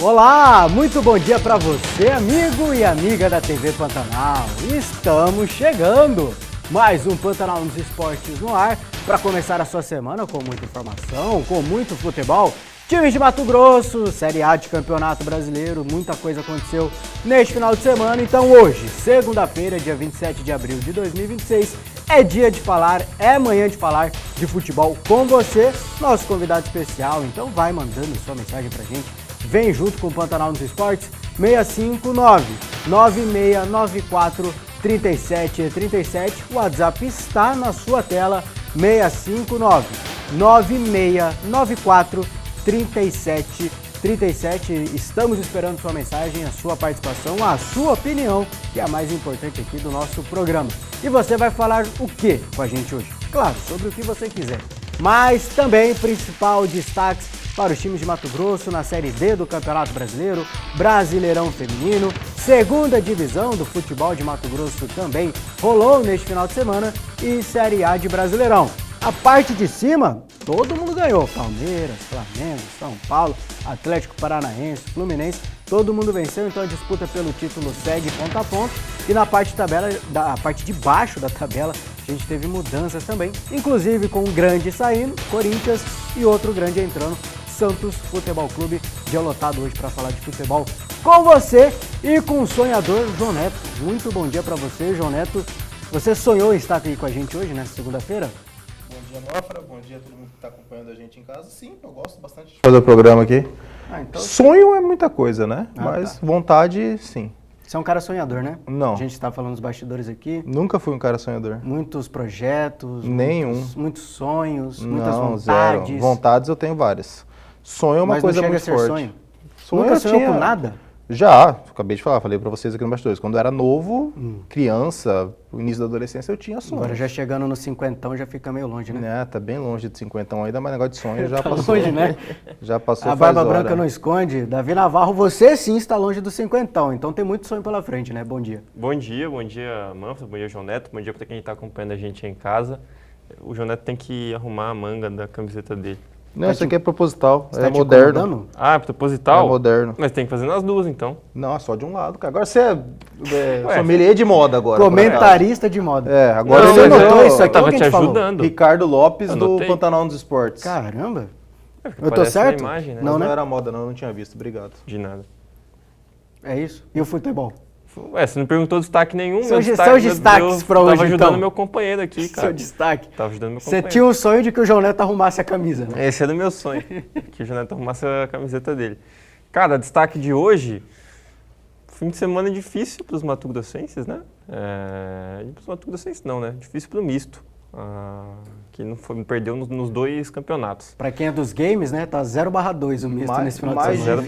Olá, muito bom dia para você, amigo e amiga da TV Pantanal. Estamos chegando! Mais um Pantanal nos Esportes no ar para começar a sua semana com muita informação, com muito futebol. Times de Mato Grosso, Série A de Campeonato Brasileiro, muita coisa aconteceu neste final de semana. Então hoje, segunda-feira, dia 27 de abril de 2026, é dia de falar, é manhã de falar de futebol com você, nosso convidado especial. Então vai mandando sua mensagem pra gente. Vem junto com o Pantanal nos Esportes, 659-9694-3737. O WhatsApp está na sua tela, 659-9694-3737. Estamos esperando sua mensagem, a sua participação, a sua opinião, que é a mais importante aqui do nosso programa. E você vai falar o que com a gente hoje? Claro, sobre o que você quiser. Mas também, principal destaque para os times de Mato Grosso na Série D do Campeonato Brasileiro, Brasileirão Feminino, segunda divisão do futebol de Mato Grosso também rolou neste final de semana e Série A de Brasileirão. A parte de cima, todo mundo ganhou, Palmeiras, Flamengo, São Paulo, Atlético Paranaense, Fluminense, todo mundo venceu, então a disputa pelo título segue ponto a ponto. E na parte de baixo da tabela, a gente teve mudanças também, inclusive com um grande saindo, Corinthians, e outro grande entrando, Santos Futebol Clube, dia lotado hoje para falar de futebol com você e com o sonhador João Neto. Muito bom dia para você, João Neto. Você sonhou em estar aqui com a gente hoje, nessa segunda-feira? Bom dia, Mafra. Bom dia a todo mundo que está acompanhando a gente em casa. Sim, eu gosto bastante de fazer o programa aqui. Então... Sonho é muita coisa, né? Mas vontade, sim. Você é um cara sonhador, né? Não. A gente está falando dos bastidores aqui. Nunca fui um cara sonhador. Muitos projetos. Nenhum. Muitos sonhos, muitas Não, vontades. Zero. Vontades eu tenho várias. Sonho é uma mas coisa não chega muito a ser forte. sonho? Sonho Nunca eu sonhou tinha... com nada? Já, falei pra vocês aqui no bastidores. Quando eu era novo, criança, no início da adolescência, eu tinha sonho. Agora já chegando no cinquentão já fica meio longe, né? É, tá bem longe de 50 ainda, mas negócio de sonho já tá passou. longe, né? Já passou. A barba branca não esconde. Davi Navarro, você sim está longe do cinquentão, então tem muito sonho pela frente, né? Bom dia. Bom dia, Manfred, bom dia, João Neto, bom dia para quem está acompanhando a gente aí em casa. O João Neto tem que arrumar a manga da camiseta dele. Não, isso aqui é proposital, Você é tá te moderno. incomodando? Ah, é proposital? É moderno. Mas tem que fazer nas duas, então. Não, é só de um lado, cara. Agora você é sommelier de moda agora. Comentarista de moda. É, agora Você não, notou isso eu aqui? tava Quem te falou? ajudando. Ricardo Lopes do Anotei. Pantanal nos Esportes. Caramba. Eu tô Parece uma certo? imagem, né? Não, né? Não era moda não tinha visto, obrigado. De nada. É isso. E o futebol? Ué, você não perguntou destaque nenhum. Seus meu destaque, destaques pra hoje, tava ajudando então. meu companheiro aqui, cara. Seu destaque. Tava ajudando meu Você companheiro. tinha um sonho de que o João Neto arrumasse a camisa, né? Esse era o meu sonho, que o João Neto arrumasse a camiseta dele. Cara, destaque de hoje, fim de semana difícil para os matogrossenses, né? Para os matogrossenses não, né? Difícil para o misto, que perdeu nos dois campeonatos. Pra quem é dos games, né? Tá 0/2 o misto nesse final de semana.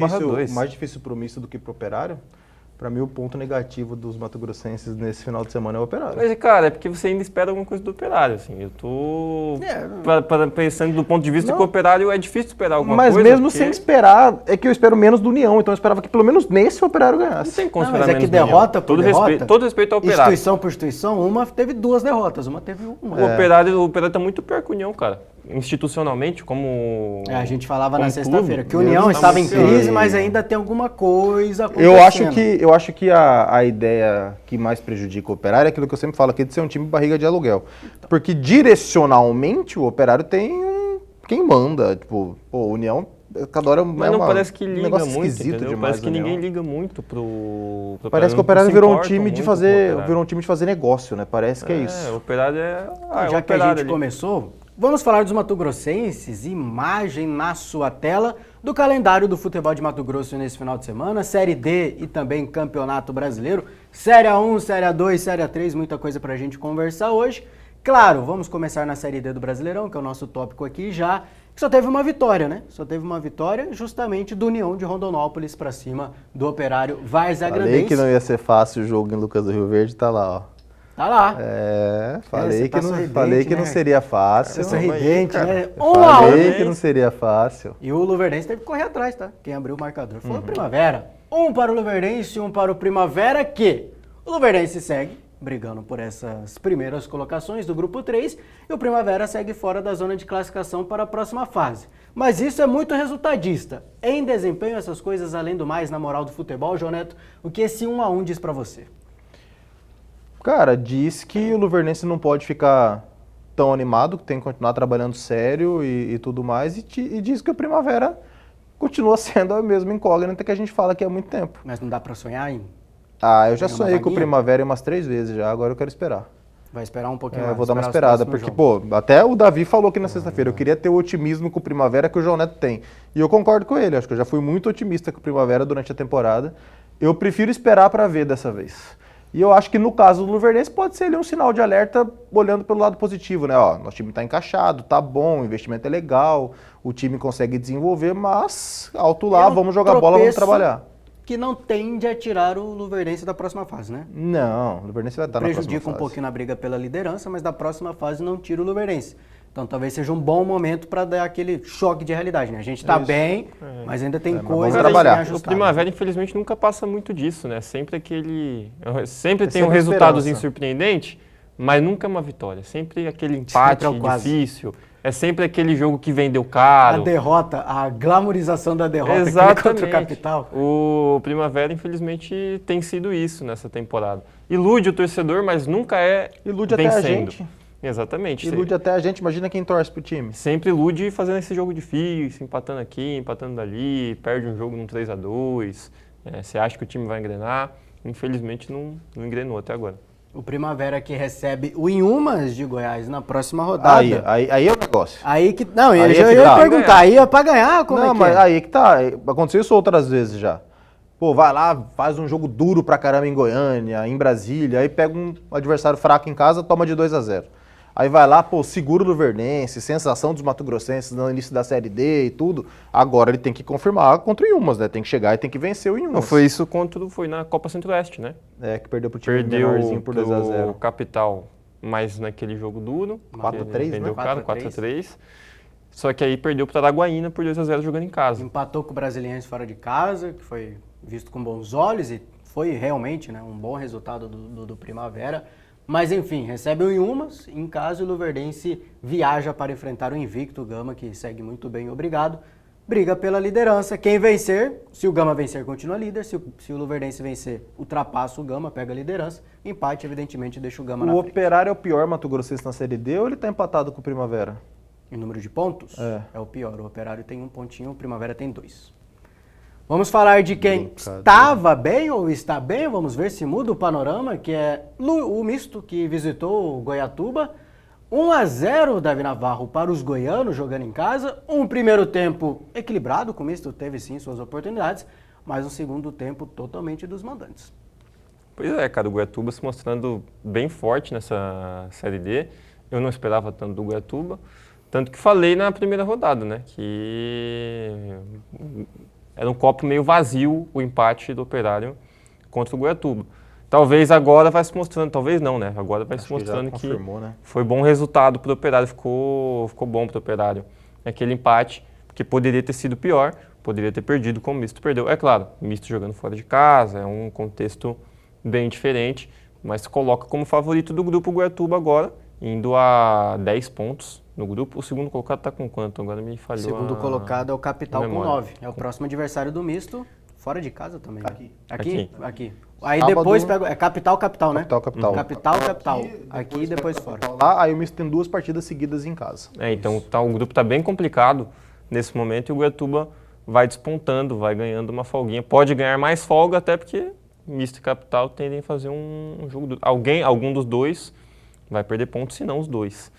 Mais difícil pro misto do que pro Operário? Pra mim, o ponto negativo dos matogrossenses nesse final de semana é o Operário. Mas, cara, é porque você ainda espera alguma coisa do Operário, assim. Eu tô pensando do ponto de vista que o Operário é difícil esperar alguma coisa. Mas mesmo sem esperar, é que eu espero menos do União, então eu esperava que pelo menos nesse o Operário ganhasse. Não tem como Não, esperar mas é que menos do derrota União. por derrota, todo respeito ao Operário. Instituição por instituição, uma teve 2 derrotas, uma teve uma. O Operário tá muito pior que o União, cara. Institucionalmente, como a gente falava como na sexta-feira clube, que o União estava em muito crise, pior. mas ainda tem alguma coisa acontecendo. Eu acho que a ideia que mais prejudica o Operário é aquilo que eu sempre falo aqui de ser um time barriga de aluguel. Porque direcionalmente o Operário tem quem manda, tipo, o União cada hora mas não parece que liga negócio muito, esquisito entendeu? demais. Parece que ninguém liga muito pro Parece que o Operário virou um time de fazer negócio, né? Parece que é isso. O Operário é já o que a Operário gente ali. começou, vamos falar dos matogrossenses, imagem na sua tela do calendário do futebol de Mato Grosso nesse final de semana, Série D e também Campeonato Brasileiro, Série A1, Série A2, Série A3, muita coisa pra gente conversar hoje. Claro, vamos começar na Série D do Brasileirão, que é o nosso tópico aqui já, que só teve uma vitória, né? Só teve uma vitória justamente do União de Rondonópolis pra cima do Operário Várzea Grandense. Falei que não ia ser fácil o jogo em Lucas do Rio Verde, tá lá, ó. Tá lá. Falei que não né? seria fácil. Sorridente, né? Falei que não seria fácil. E o Luverdense teve que correr atrás, tá? Quem abriu o marcador foi o Primavera. Um para o Luverdense e um para o Primavera, que o Luverdense segue brigando por essas primeiras colocações do grupo 3 e o Primavera segue fora da zona de classificação para a próxima fase. Mas isso é muito resultadista. Em desempenho, essas coisas, além do mais, na moral do futebol, João Neto, o que esse 1-1 diz para você? Cara, diz que o Luverdense não pode ficar tão animado, que tem que continuar trabalhando sério e tudo mais, e diz que o Primavera continua sendo a mesma incógnita que a gente fala aqui há muito tempo. Mas não dá para sonhar em... Eu já sonhei com o Primavera umas 3 vezes já, agora eu quero esperar. Vai esperar um pouquinho mais. Eu vou dar uma esperada, porque, até o Davi falou aqui na sexta-feira, eu queria ter o otimismo com o Primavera que o João Neto tem. E eu concordo com ele, acho que eu já fui muito otimista com o Primavera durante a temporada. Eu prefiro esperar para ver dessa vez. E eu acho que no caso do Luverdense pode ser ali um sinal de alerta olhando pelo lado positivo, né? Ó, nosso time está encaixado, tá bom, o investimento é legal, o time consegue desenvolver, mas alto lá, vamos jogar bola, vamos trabalhar. Que não tende a tirar o Luverdense da próxima fase, né? Não, o Luverdense vai estar na próxima fase. Prejudica um pouquinho na briga pela liderança, mas da próxima fase não tira o Luverdense. Então talvez seja um bom momento para dar aquele choque de realidade, né? A gente está bem, mas ainda tem coisas a trabalhar. ajustar. O Primavera, infelizmente, nunca passa muito disso, né? Sempre tem um resultadozinho surpreendente, mas nunca é uma vitória. Sempre aquele empate difícil. É sempre aquele jogo que vendeu caro. A derrota, a glamorização da derrota contra o Capital. O Primavera, infelizmente, tem sido isso nessa temporada. Ilude o torcedor, mas nunca é Ilude vencendo. Até a gente. Exatamente. Ilude até a gente, imagina quem torce pro time. Sempre ilude fazendo esse jogo difícil, empatando aqui, empatando dali, perde um jogo num 3-2. Você acha que o time vai engrenar. Infelizmente, não engrenou até agora. O Primavera que recebe o Inhumas de Goiás na próxima rodada. Aí é o negócio. Aí que... Não, aí eu ia perguntar, aí é pra ganhar? Como não, mas aí que tá. Aconteceu isso outras vezes já. Pô, vai lá, faz um jogo duro pra caramba em Goiânia, em Brasília, aí pega um adversário fraco em casa, toma de 2-0. Aí vai lá, pô, seguro do Luverdense, sensação dos mato-grossenses no início da Série D e tudo. Agora ele tem que confirmar contra o Inhumas, né? Tem que chegar e tem que vencer o Inhumas. Não, foi isso foi na Copa Centro-Oeste, né? Que perdeu pro time menorzinho por 2-0. O Capital, mas naquele jogo duro. 4-3, né? Vendeu caro, 4-3. Só que aí perdeu pro Araguaína por 2-0 jogando em casa. Empatou com o Brasiliense fora de casa, que foi visto com bons olhos e foi realmente, né, um bom resultado do Primavera. Mas enfim, recebe o Inhumas, em casa o Luverdense viaja para enfrentar o invicto Gama, que segue muito bem, obrigado. Briga pela liderança, quem vencer, se o Gama vencer continua líder, se o Luverdense vencer ultrapassa o Gama, pega a liderança, empate evidentemente deixa o Gama na frente. O Operário é o pior mato-grossense na Série D ou ele tá empatado com o Primavera? Em número de pontos? É o pior, o Operário tem 1 pontinho, o Primavera tem 2. Vamos falar de quem estava bem ou está bem, vamos ver se muda o panorama, que é o Misto, que visitou o Goiatuba. 1-0, Davi Navarro, para os goianos jogando em casa. Um primeiro tempo equilibrado, com o Misto teve sim suas oportunidades, mas um segundo tempo totalmente dos mandantes. Pois é, cara, o Goiatuba se mostrando bem forte nessa Série D. Eu não esperava tanto do Goiatuba, tanto que falei na primeira rodada, né, que era um copo meio vazio o empate do Operário contra o Goiatuba. Talvez agora vai se mostrando, talvez não, né? Agora vai se mostrando que né? Foi bom resultado para o Operário, ficou bom para o Operário. Aquele empate, que poderia ter sido pior, poderia ter perdido como o Misto perdeu. É claro, o Misto jogando fora de casa, é um contexto bem diferente, mas coloca como favorito do grupo o Goiatuba agora, indo a 10 pontos no grupo. O segundo colocado está com quanto? Agora me falhou. O segundo colocado é o Capital com 9. É o próximo adversário do Misto, fora de casa também. Aqui. Aí sábado, depois pega. É Capital, né? Capital. Aqui e depois fora. Lá, aí o Misto tem 2 partidas seguidas em casa. Então o grupo está bem complicado nesse momento e o Goiatuba vai despontando, vai ganhando uma folguinha. Pode ganhar mais folga, até porque Misto e Capital tendem a fazer um jogo duro. Algum dos dois vai perder pontos, se não os dois.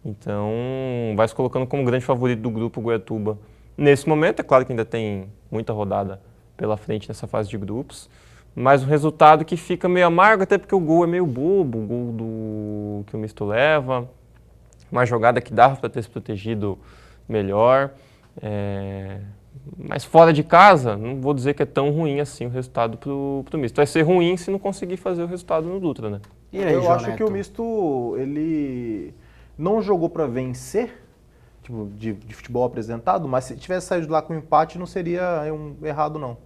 Então, vai se colocando como grande favorito do grupo Goiatuba. Nesse momento, é claro que ainda tem muita rodada pela frente nessa fase de grupos, mas um resultado que fica meio amargo, até porque o gol é meio bobo, o gol que o Misto leva, uma jogada que dava para ter se protegido melhor. Mas fora de casa, não vou dizer que é tão ruim assim o resultado pro Misto. Vai ser ruim se não conseguir fazer o resultado no Dutra, né? E aí, eu acho que o Misto, ele não jogou para vencer, tipo, de futebol apresentado, mas se tivesse saído lá com um empate não seria errado, não.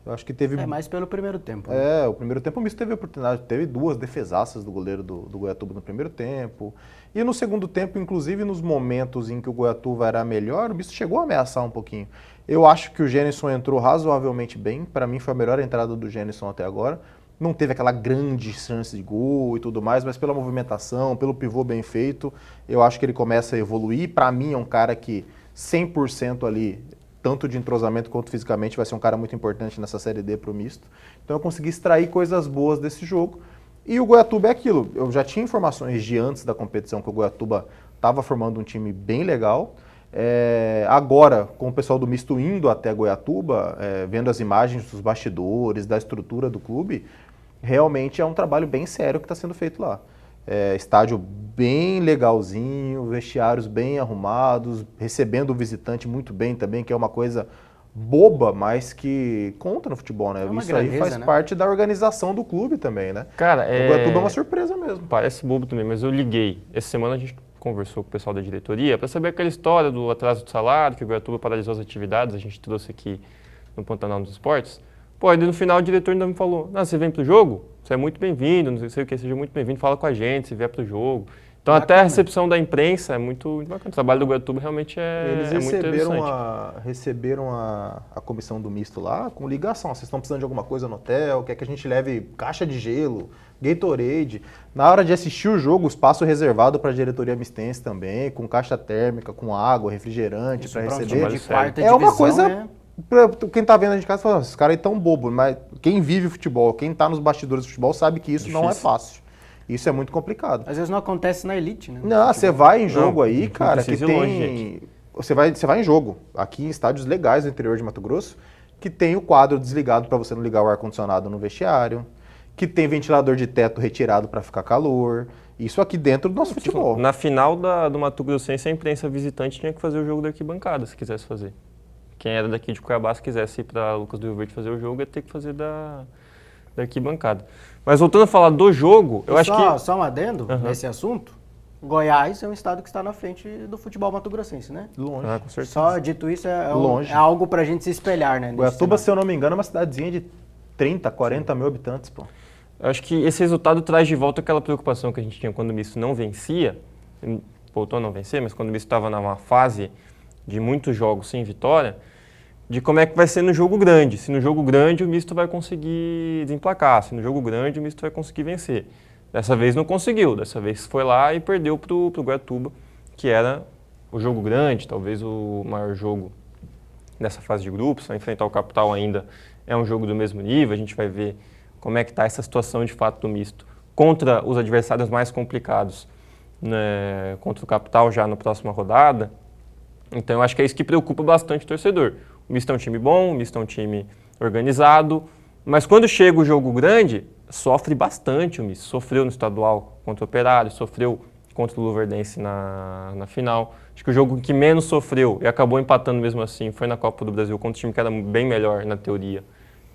Eu acho que teve... É mais pelo primeiro tempo. Né? O primeiro tempo o Misto teve oportunidade, teve 2 defesaças do goleiro do Goiatuba no primeiro tempo. E no segundo tempo, inclusive nos momentos em que o Goiatuba era melhor, o Misto chegou a ameaçar um pouquinho. Eu acho que o Gênison entrou razoavelmente bem, para mim foi a melhor entrada do Gênison até agora. Não teve aquela grande chance de gol e tudo mais, mas pela movimentação, pelo pivô bem feito, eu acho que ele começa a evoluir. Para mim é um cara que 100% ali, tanto de entrosamento quanto fisicamente, vai ser um cara muito importante nessa Série D para o Misto. Então eu consegui extrair coisas boas desse jogo. E o Goiatuba é aquilo, eu já tinha informações de antes da competição que o Goiatuba estava formando um time bem legal. Agora, com o pessoal do Misto indo até Goiatuba, vendo as imagens dos bastidores, da estrutura do clube, realmente é um trabalho bem sério que está sendo feito lá. Estádio bem legalzinho, vestiários bem arrumados, recebendo o visitante muito bem também, que é uma coisa boba, mas que conta no futebol, né? Isso grandeza, aí faz parte da organização do clube também, né? Cara, o Goiatuba é uma surpresa mesmo. Parece bobo também, mas eu liguei. Essa semana a gente conversou com o pessoal da diretoria para saber aquela história do atraso do salário, que o Goiatuba paralisou as atividades, a gente trouxe aqui no Pantanal dos Esportes. Pô, aí no final o diretor ainda me falou, não, você vem pro jogo? Você é muito bem-vindo, não sei o que, seja muito bem-vindo, fala com a gente, se vier pro jogo. Então bacana. Até a recepção da imprensa é muito bacana. O trabalho do Goiatuba realmente Eles muito interessante. Receberam a comissão do misto lá com ligação. Vocês estão precisando de alguma coisa no hotel? Quer que a gente leve caixa de gelo, Gatorade? Na hora de assistir o jogo, espaço reservado para a diretoria mistense também, com caixa térmica, com água, refrigerante para receber. De quarta é uma divisão, coisa... né? Pra quem tá vendo a gente em casa fala, esses caras aí tão bobo, mas quem vive o futebol, quem tá nos bastidores do futebol sabe que isso não é fácil. Isso é muito complicado. Às vezes não acontece na elite, né? Não, você vai em jogo não, aí, cara, que tem... Longe, você vai em jogo, aqui em estádios legais do interior de Mato Grosso, que tem o quadro desligado para você não ligar o ar-condicionado no vestiário, que tem ventilador de teto retirado para ficar calor. Isso aqui dentro do nosso futebol. Na final do Mato Grossense, a imprensa visitante tinha que fazer o jogo da arquibancada, se quisesse fazer. Quem era daqui de Cuiabá, se quisesse ir para Lucas do Rio Verde fazer o jogo, ia ter que fazer da arquibancada. Mas voltando a falar do jogo, eu acho que... Só um adendo nesse assunto. Goiás é um estado que está na frente do futebol mato-grossense, né? Longe. Com certeza. Só dito isso, Longe. É algo pra gente se espelhar, né? Goiatuba, se eu não me engano, é uma cidadezinha de 30, 40 mil habitantes, pô. Eu acho que esse resultado traz de volta aquela preocupação que a gente tinha quando o Misto não vencia, voltou a não vencer, mas quando o Misto estava numa fase de muitos jogos sem vitória, de como é que vai ser no jogo grande. Se no jogo grande o Misto vai conseguir desemplacar, se no jogo grande o Misto vai conseguir vencer. Dessa vez não conseguiu, dessa vez foi lá e perdeu pro Goiatuba, que era o jogo grande, talvez o maior jogo dessa fase de grupos. Vai enfrentar o Capital ainda, é um jogo do mesmo nível, a gente vai ver como é que está essa situação de fato do Misto contra os adversários mais complicados, né, contra o Capital já na próxima rodada. Então eu acho que é isso que preocupa bastante o torcedor. O Misto é um time bom, o Misto é um time organizado, mas quando chega o jogo grande, sofre bastante o Misto. Sofreu no estadual contra o Operário, sofreu contra o Luverdense na final. Acho que o jogo que menos sofreu e acabou empatando mesmo assim foi na Copa do Brasil contra um time que era bem melhor na teoria,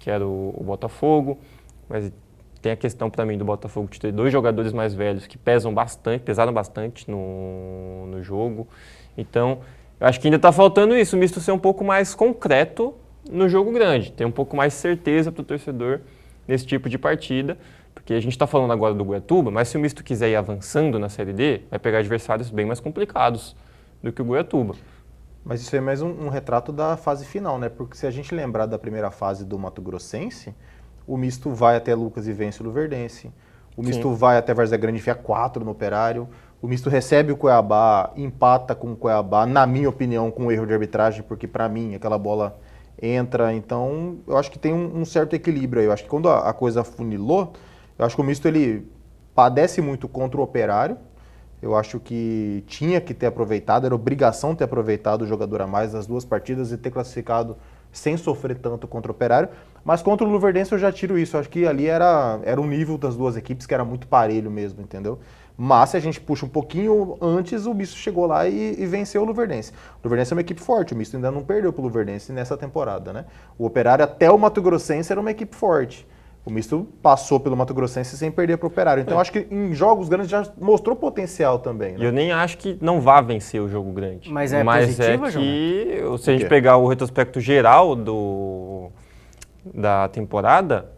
que era o Botafogo. Mas tem a questão para mim do Botafogo de ter 2 jogadores mais velhos que pesaram bastante no jogo. Então, eu acho que ainda está faltando isso, o Misto ser um pouco mais concreto no jogo grande, ter um pouco mais certeza para o torcedor nesse tipo de partida, porque a gente está falando agora do Goiatuba, mas se o Misto quiser ir avançando na Série D, vai pegar adversários bem mais complicados do que o Goiatuba. Mas isso é mais um retrato da fase final, né? Porque se a gente lembrar da primeira fase do Mato Grossense, o Misto vai até Lucas e vence o Luverdense, o Misto vai até Várzea Grande e enfia 4 no Operário, o Misto recebe o Cuiabá, empata com o Cuiabá, na minha opinião, com um erro de arbitragem, porque para mim aquela bola entra. Então, eu acho que tem um certo equilíbrio aí. Eu acho que quando a coisa funilou, eu acho que o Misto ele padece muito contra o Operário. Eu acho que tinha que ter aproveitado, era obrigação ter aproveitado o jogador a mais nas 2 partidas e ter classificado sem sofrer tanto contra o Operário. Mas contra o Luverdense eu já tiro isso. Eu acho que ali era um nível das 2 equipes que era muito parelho mesmo, entendeu? Mas se a gente puxa um pouquinho antes, o Misto chegou lá e venceu o Luverdense. O Luverdense é uma equipe forte, o Misto ainda não perdeu para o Luverdense nessa temporada, né? O Operário até o Mato Grossense era uma equipe forte. O Misto passou pelo Mato Grossense sem perder para o Operário. Então acho que em jogos grandes já mostrou potencial também, né? E eu nem acho que não vá vencer o jogo grande. Mas é positivo, que, se a gente pegar o retrospecto geral da temporada,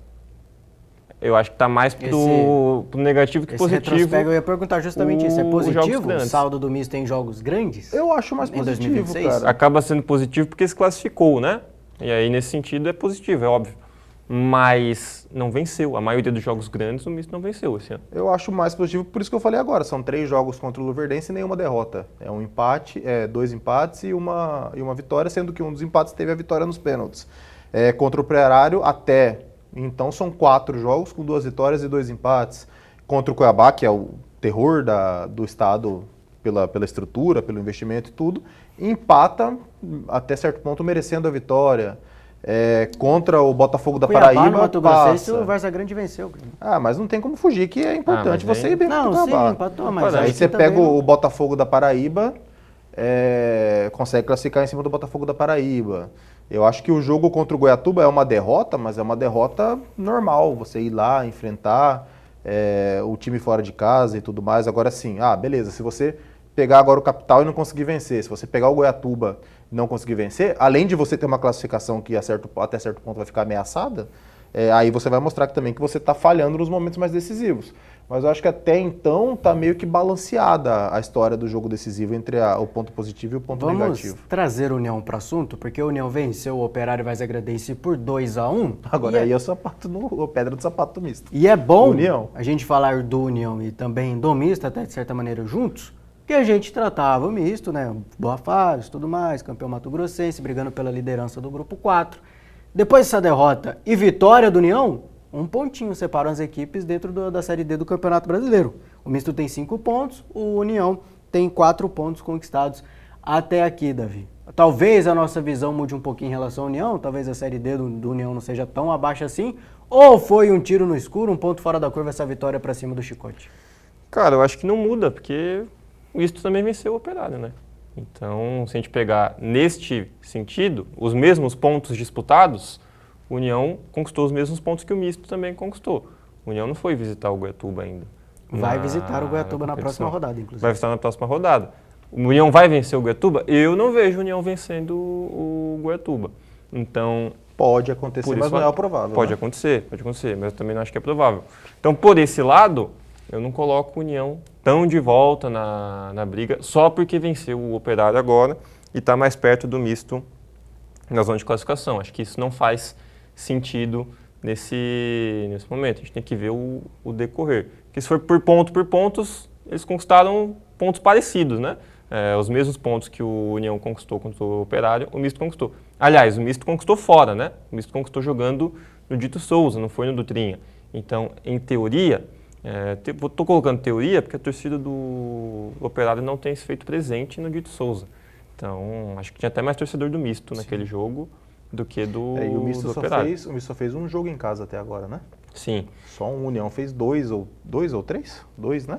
eu acho que está mais pro negativo que positivo. Retrospecto, eu ia perguntar justamente isso. É positivo o grandes. saldo do misto em jogos grandes? Eu acho mais Em positivo, 2026? cara. Acaba sendo positivo porque se classificou, né? E aí, nesse sentido, é positivo, é óbvio. Mas não venceu. A maioria dos jogos grandes, o misto não venceu esse ano. Eu acho mais positivo, por isso que eu falei agora. São 3 jogos contra o Luverdense e nenhuma derrota. É um empate, 2 empates e uma vitória, sendo que um dos empates teve a vitória nos pênaltis. Contra o Operário, até então são 4 jogos com 2 vitórias e 2 empates. Contra o Cuiabá, que é o terror do estado pela estrutura, pelo investimento e tudo, empata até certo ponto merecendo a vitória. Contra o Botafogo da Cuiabá, Paraíba, no Mato Grossense, passa. o Varza Grande venceu. Mas não tem como fugir que é importante mas você aí- ir bem Não, contra o sim, Cuiabá. empatou, mas Aí acho você que pega também o Botafogo da Paraíba, consegue classificar em cima do Botafogo da Paraíba. Eu acho que o jogo contra o Goiatuba é uma derrota, mas é uma derrota normal. Você ir lá, enfrentar o time fora de casa e tudo mais. Agora sim, beleza, se você pegar agora o Capital e não conseguir vencer, se você pegar o Goiatuba e não conseguir vencer, além de você ter uma classificação que até certo ponto vai ficar ameaçada, aí você vai mostrar também que você está falhando nos momentos mais decisivos. Mas eu acho que até então está meio que balanceada a história do jogo decisivo entre o ponto positivo e o ponto negativo. Vamos trazer a União para o assunto, porque a União venceu o Operário Varza Grandense por 2-1. Agora aí é o pedra do sapato misto. E é bom União. a gente falar do União e também do misto, até de certa maneira juntos, que a gente tratava o misto, né? Boa fase, tudo mais, campeão Mato Grossense, brigando pela liderança do grupo 4. Depois dessa derrota e vitória do União, um pontinho separam as equipes dentro da Série D do Campeonato Brasileiro. O misto tem 5 pontos, o União tem 4 pontos conquistados até aqui, Davi. Talvez a nossa visão mude um pouquinho em relação à União, talvez a Série D do União não seja tão abaixo assim, ou foi um tiro no escuro, um ponto fora da curva essa vitória para cima do Chicote? Cara, eu acho que não muda, porque o misto também venceu o Operário, né? Então, se a gente pegar neste sentido, os mesmos pontos disputados, o União conquistou os mesmos pontos que o misto também conquistou. O União não foi visitar o Goiatuba ainda. Vai visitar o Goiatuba na próxima competição. rodada, inclusive. Vai visitar na próxima rodada. O União vai vencer o Goiatuba? Eu não vejo o União vencendo o Goiatuba. Então, Pode acontecer, por mas isso, não é provável. pode né? acontecer, mas eu também não acho que é provável. Então, por esse lado, eu não coloco o União tão de volta na briga, só porque venceu o Operário agora e está mais perto do misto na zona de classificação. Acho que isso não faz sentido nesse momento. A gente tem que ver o decorrer. Porque se for por pontos, eles conquistaram pontos parecidos, né? Os mesmos pontos que o União conquistou contra o Operário, o misto conquistou. Aliás, o misto conquistou fora, né? O misto conquistou jogando no Dito Souza, não foi no Dutrinha. Então, em teoria, estou colocando teoria porque a torcida do Operário não tem se feito presente no Dito Souza. Então, acho que tinha até mais torcedor do misto naquele jogo do que do E o misto Operário. o misto só fez um jogo em casa até agora, né? Sim. Só o União fez 2 ou 3? 2, né?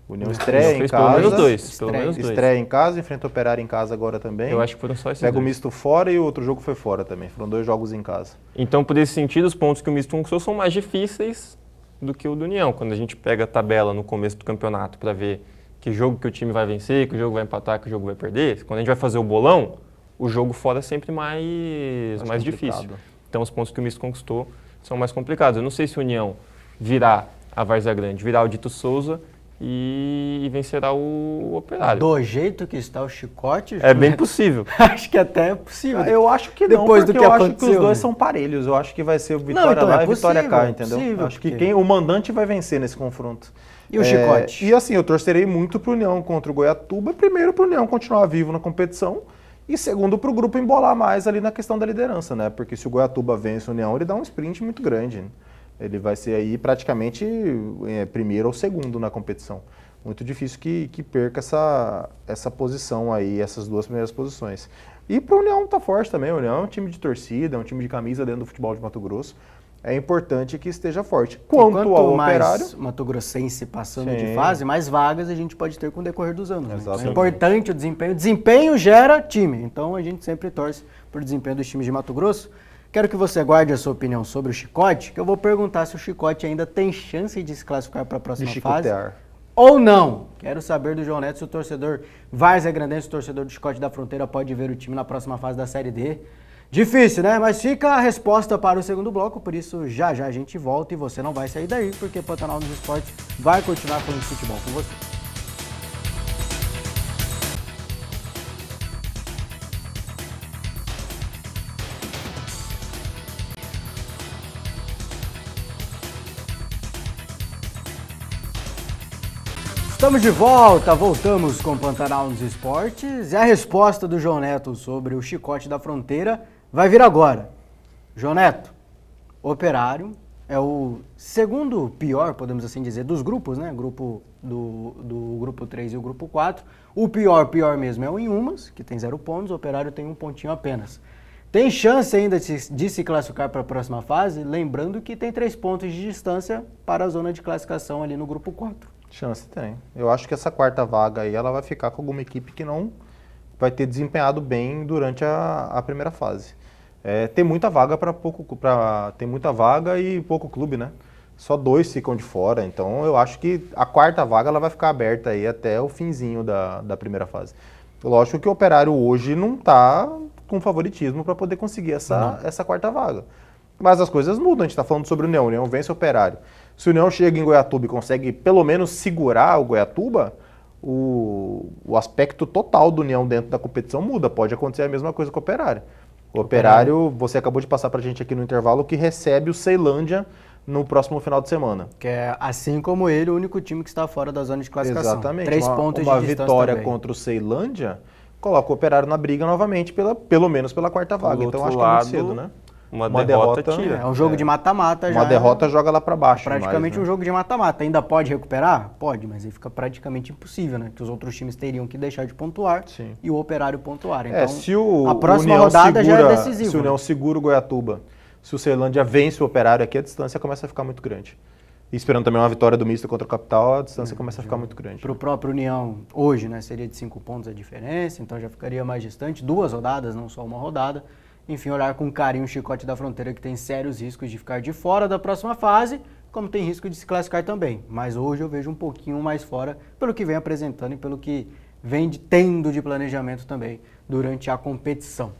O União Não, estreia em fez casa. pelo menos dois. Pelo Estreia. menos dois. Estreia em casa, enfrenta o Operário em casa agora também. Eu acho que foram só esses Pega o dois. misto fora e o outro jogo foi fora também. Foram 2 jogos em casa. Então, por esse sentido, os pontos que o misto conquistou são mais difíceis do que o do União. Quando a gente pega a tabela no começo do campeonato para ver que jogo que o time vai vencer, que o jogo vai empatar, que o jogo vai perder, quando a gente vai fazer o bolão, o jogo fora é sempre mais difícil. Então, os pontos que o misto conquistou são mais complicados. Eu não sei se o União virá a Várzea Grande, virá o Dito Souza e vencerá o Operário. Do jeito que está o Chicote, É bem possível. acho que até é possível. Eu acho que não, Depois do porque que eu acho que aconteceu, os dois né? são parelhos. Eu acho que vai ser Vitória então lá é e Vitória cá, possível, entendeu? possível, Acho que porque- o mandante vai vencer nesse confronto. E o Chicote? E assim, eu torcerei muito pro União contra o Goiatuba. Primeiro pro União continuar vivo na competição. E segundo pro grupo embolar mais ali na questão da liderança, né? Porque se o Goiatuba vence o União, ele dá um sprint muito grande. Né? Ele vai ser aí praticamente primeiro ou segundo na competição. Muito difícil que perca essa posição aí, essas 2 primeiras posições. E pro União tá forte também. O União é um time de torcida, é um time de camisa dentro do futebol de Mato Grosso. É importante que esteja forte. Quanto ao mais Operário... Mato Grossense passando Sim. de fase, mais vagas a gente pode ter com o decorrer dos anos. Né? Então, Exatamente. é importante o desempenho. Desempenho gera time. Então a gente sempre torce por desempenho dos times de Mato Grosso. Quero que você guarde a sua opinião sobre o Chicote, que eu vou perguntar se o Chicote ainda tem chance de se classificar para a De próxima fase. chicotear. Ou não. Quero saber do João Neto se o torcedor Várzea Grandense, o torcedor do Chicote da Fronteira, pode ver o time na próxima fase da Série D. Difícil, né? Mas fica a resposta para o segundo bloco, por isso já a gente volta e você não vai sair daí, porque Pantanal nos Esportes vai continuar falando de futebol com você. Estamos de volta, voltamos com Pantanal nos Esportes e a resposta do João Neto sobre o chicote da fronteira vai vir agora. João Neto, Operário é o segundo pior, podemos assim dizer, dos grupos, né? Grupo do grupo 3 e o grupo 4. O pior mesmo é o Inhumas, que tem 0 pontos, o Operário tem 1 pontinho apenas. Tem chance ainda de se classificar para a próxima fase, lembrando que tem 3 pontos de distância para a zona de classificação ali no grupo 4. Chance tem. Eu acho que essa quarta vaga aí, ela vai ficar com alguma equipe que não vai ter desempenhado bem durante a primeira fase. Tem muita vaga tem muita vaga e pouco clube, né? Só 2 ficam de fora, então eu acho que a quarta vaga ela vai ficar aberta aí até o finzinho da primeira fase. Lógico que o Operário hoje não está com favoritismo para poder conseguir essa quarta vaga. Mas as coisas mudam, a gente está falando sobre o União. O União vence o Operário. Se o União chega em Goiatuba e consegue pelo menos segurar o Goiatuba, o aspecto total do União dentro da competição muda. Pode acontecer a mesma coisa com o Operário. O Operário, você acabou de passar para a gente aqui no intervalo, que recebe o Ceilândia no próximo final de semana. Que é, assim como ele, o único time que está fora da zona de classificação. Exatamente. 3 pontos de uma distância vitória também. contra o Ceilândia coloca o Operário na briga novamente, pelo menos pela quarta vaga. Então acho que é muito cedo, né? Uma derrota tira. É um jogo de mata-mata já. Uma derrota joga lá para baixo. Praticamente mais, né? um jogo de mata-mata. Ainda pode recuperar? Pode, mas aí fica praticamente impossível, né? Que os outros times teriam que deixar de pontuar e o Operário pontuar. Então, se a próxima rodada já é decisiva. Se o União segura o Goiatuba, se o Ceilândia vence o Operário aqui, a distância começa a ficar muito grande. E esperando também uma vitória do Misto contra o Capital, a distância começa a ficar muito grande. Para o próprio União, hoje, né, seria de 5 pontos a diferença, então já ficaria mais distante. 2 rodadas, não só uma rodada. Enfim, olhar com carinho o Chicote da Fronteira, que tem sérios riscos de ficar de fora da próxima fase, como tem risco de se classificar também. Mas hoje eu vejo um pouquinho mais fora, pelo que vem apresentando e pelo que vem tendo de planejamento também durante a competição.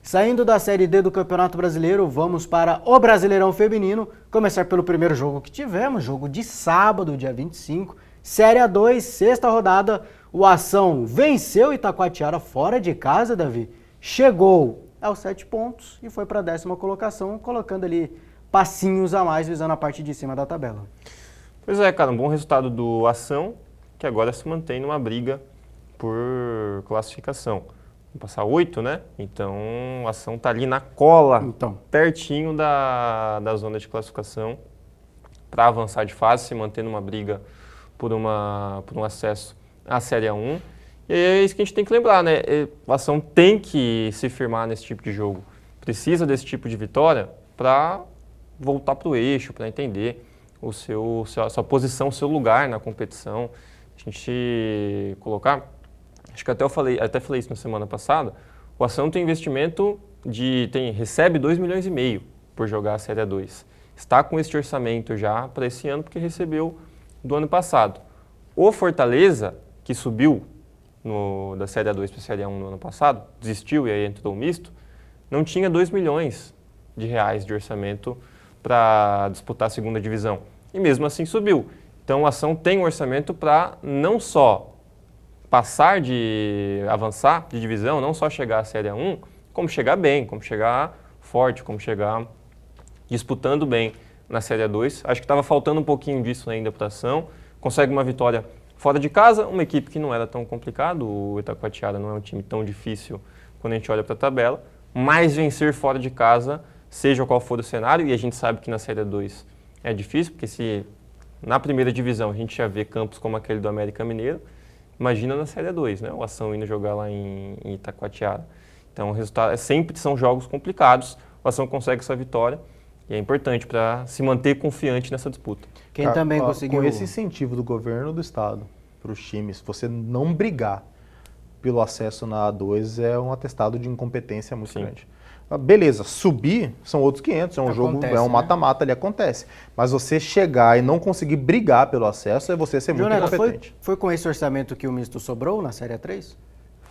Saindo da Série D do Campeonato Brasileiro, vamos para o Brasileirão Feminino. Começar pelo primeiro jogo que tivemos, jogo de sábado, dia 25. Série A2, sexta rodada. O Ação venceu Itacoatiara fora de casa, Davi. Chegou aos 7 pontos e foi para a 10ª colocação, colocando ali passinhos a mais, visando a parte de cima da tabela. Pois é, cara, um bom resultado do Ação, que agora se mantém numa briga por classificação. Vamos passar 8, né? Então, a Ação tá ali na cola, pertinho da zona de classificação, para avançar de fase, se manter numa briga por um acesso à Série A1. E é isso que a gente tem que lembrar, né? A Ação tem que se firmar nesse tipo de jogo. Precisa desse tipo de vitória para voltar para o eixo, para entender a sua posição, o seu lugar na competição. A gente colocar, acho que até falei isso na semana passada, o Ação tem investimento recebe 2,5 milhões por jogar a Série A2. Está com este orçamento já para esse ano, porque recebeu do ano passado. O Fortaleza, que subiu da Série A2 para a Série A1 no ano passado, desistiu e aí entrou o misto, não tinha 2 milhões de reais de orçamento para disputar a segunda divisão. E mesmo assim subiu. Então a Ação tem um orçamento para não só avançar de divisão, não só chegar à Série A1, como chegar bem, como chegar forte, como chegar disputando bem na Série A2. Acho que estava faltando um pouquinho disso ainda para a Ação. Consegue uma vitória fora de casa, uma equipe que não era tão complicada, o Itacoatiara não é um time tão difícil quando a gente olha para a tabela, mas vencer fora de casa, seja qual for o cenário, e a gente sabe que na Série A2 é difícil, porque se na primeira divisão a gente já vê campos como aquele do América Mineiro, imagina na Série A2, né? O Ação indo jogar lá em Itacoatiara. Então o resultado sempre são jogos complicados, o Ação consegue essa vitória, e é importante para se manter confiante nessa disputa. Quem também conseguiu... Com esse incentivo do governo do estado para os times, você não brigar pelo acesso na A2 é um atestado de incompetência muito grande. Beleza, subir são outros 500, é um jogo, é um mata-mata, ali acontece. Mas você chegar e não conseguir brigar pelo acesso é você ser muito incompetente. Foi com esse orçamento que o misto sobrou na Série A3?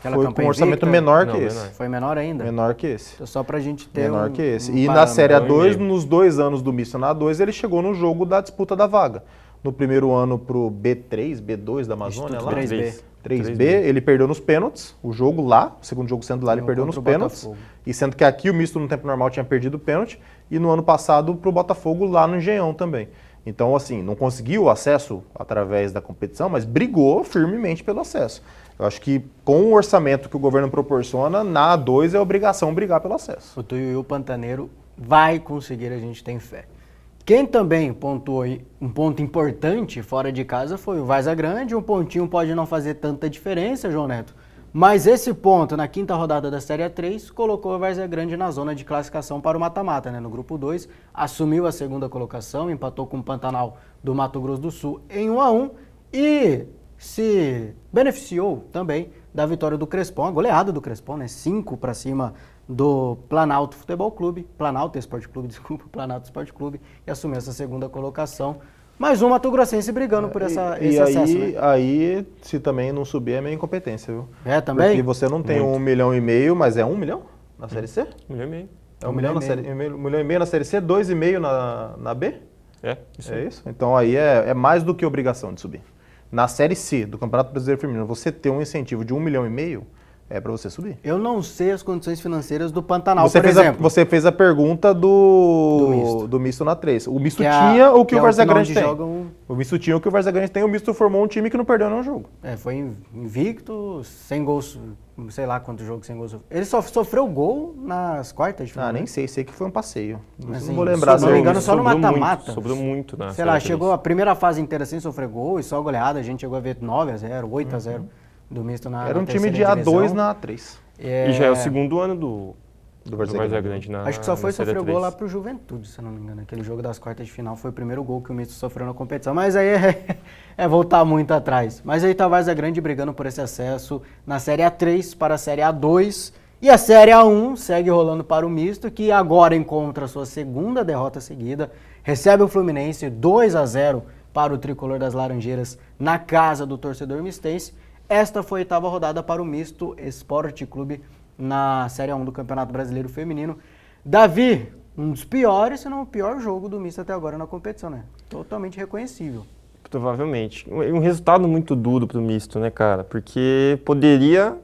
aquela Foi campanha com um orçamento invicta? menor Não, que esse. menor. Foi menor ainda? Menor que esse. Então, só pra gente ter Menor que esse. um E na parâmetro. Série Um e A2, meio. nos 2 anos do misto na A2, ele chegou no jogo da disputa da vaga. No primeiro ano pro B3, B2 da Amazônia Instituto lá. 3B. 3B, ele perdeu nos pênaltis, o jogo lá, o segundo jogo sendo lá, ele Não, perdeu contra nos o pênaltis. Botafogo. E sendo que aqui o misto no tempo normal tinha perdido o pênalti, e no ano passado pro Botafogo lá no Engenhão também. Então, assim, não conseguiu o acesso através da competição, mas brigou firmemente pelo acesso. Eu acho que com o orçamento que o governo proporciona, na A2 é obrigação brigar pelo acesso. O Tuiuiu Pantaneiro vai conseguir, a gente tem fé. Quem também pontuou um ponto importante fora de casa foi o Várzea Grande. Um pontinho pode não fazer tanta diferença, João Neto. Mas esse ponto, na quinta rodada da Série A3, colocou o Várzea Grande na zona de classificação para o mata-mata, né? No grupo 2, assumiu a segunda colocação, empatou com o Pantanal do Mato Grosso do Sul em 1-1 e se beneficiou também da vitória do Crespon, a goleada do Crespon, né? 5 para cima do Planalto Futebol Clube, Planalto Esporte Clube, desculpa, Planalto Esporte Clube, e assumiu essa segunda colocação. Mais um Mato Grossense brigando por esse acesso, aí, né? aí, se também não subir, é meio incompetência, viu? É, também? Porque você não tem 1,5 milhão, mas é 1 milhão na Série C? 1,5 milhão. É 1 milhão na Série, 1,5 milhão na Série C, 2,5 na B? É, isso É aí. isso? Então aí é mais do que obrigação de subir. Na Série C do Campeonato Brasileiro Feminino, você ter um incentivo de 1,5 milhão, é para você subir. Eu não sei as condições financeiras do Pantanal, Você por fez, exemplo. você fez a pergunta Do do misto na 3. O misto Que é tinha o que o é Várzea final Grande onde tem. jogam- O misto tinha o que o Várzea Grande tem. O misto formou um time que não perdeu nenhum jogo. foi invicto, sem gols, sei lá quantos jogos sem gols. Ele só sofreu gol nas quartas de final. Ah, nem né? sei que foi um passeio. Mas, Não assim, vou lembrar. se não me eu- engano, só no Sobrou mata-mata. muito, sobrou muito na Sei lá, Série chegou três. a primeira fase inteira sem sofrer gol e só goleada. A gente chegou a ver 9-0, 8-0 do misto na Era um na time de terceira A2 divisão. na A3. E já é o segundo ano do Várzea Várzea Grande. Grande na Acho que só foi na Série sofrer o gol 3. lá pro Juventude, se eu não me engano. Aquele jogo das quartas de final foi o primeiro gol que o misto sofreu na competição. Mas aí é voltar muito atrás. Mas aí tá a Várzea Grande brigando por esse acesso na Série A3 para a Série A2. E a Série A1 segue rolando para o misto, que agora encontra a sua segunda derrota seguida. Recebe o Fluminense 2-0 para o Tricolor das Laranjeiras na casa do torcedor mistense. Esta foi a oitava rodada para o Misto Esporte Clube na Série A1 do Campeonato Brasileiro Feminino. Davi, um dos piores, se não o pior jogo do Misto até agora na competição, né? Totalmente reconhecível. Provavelmente. Um resultado muito duro pro misto, né, cara? Porque poderia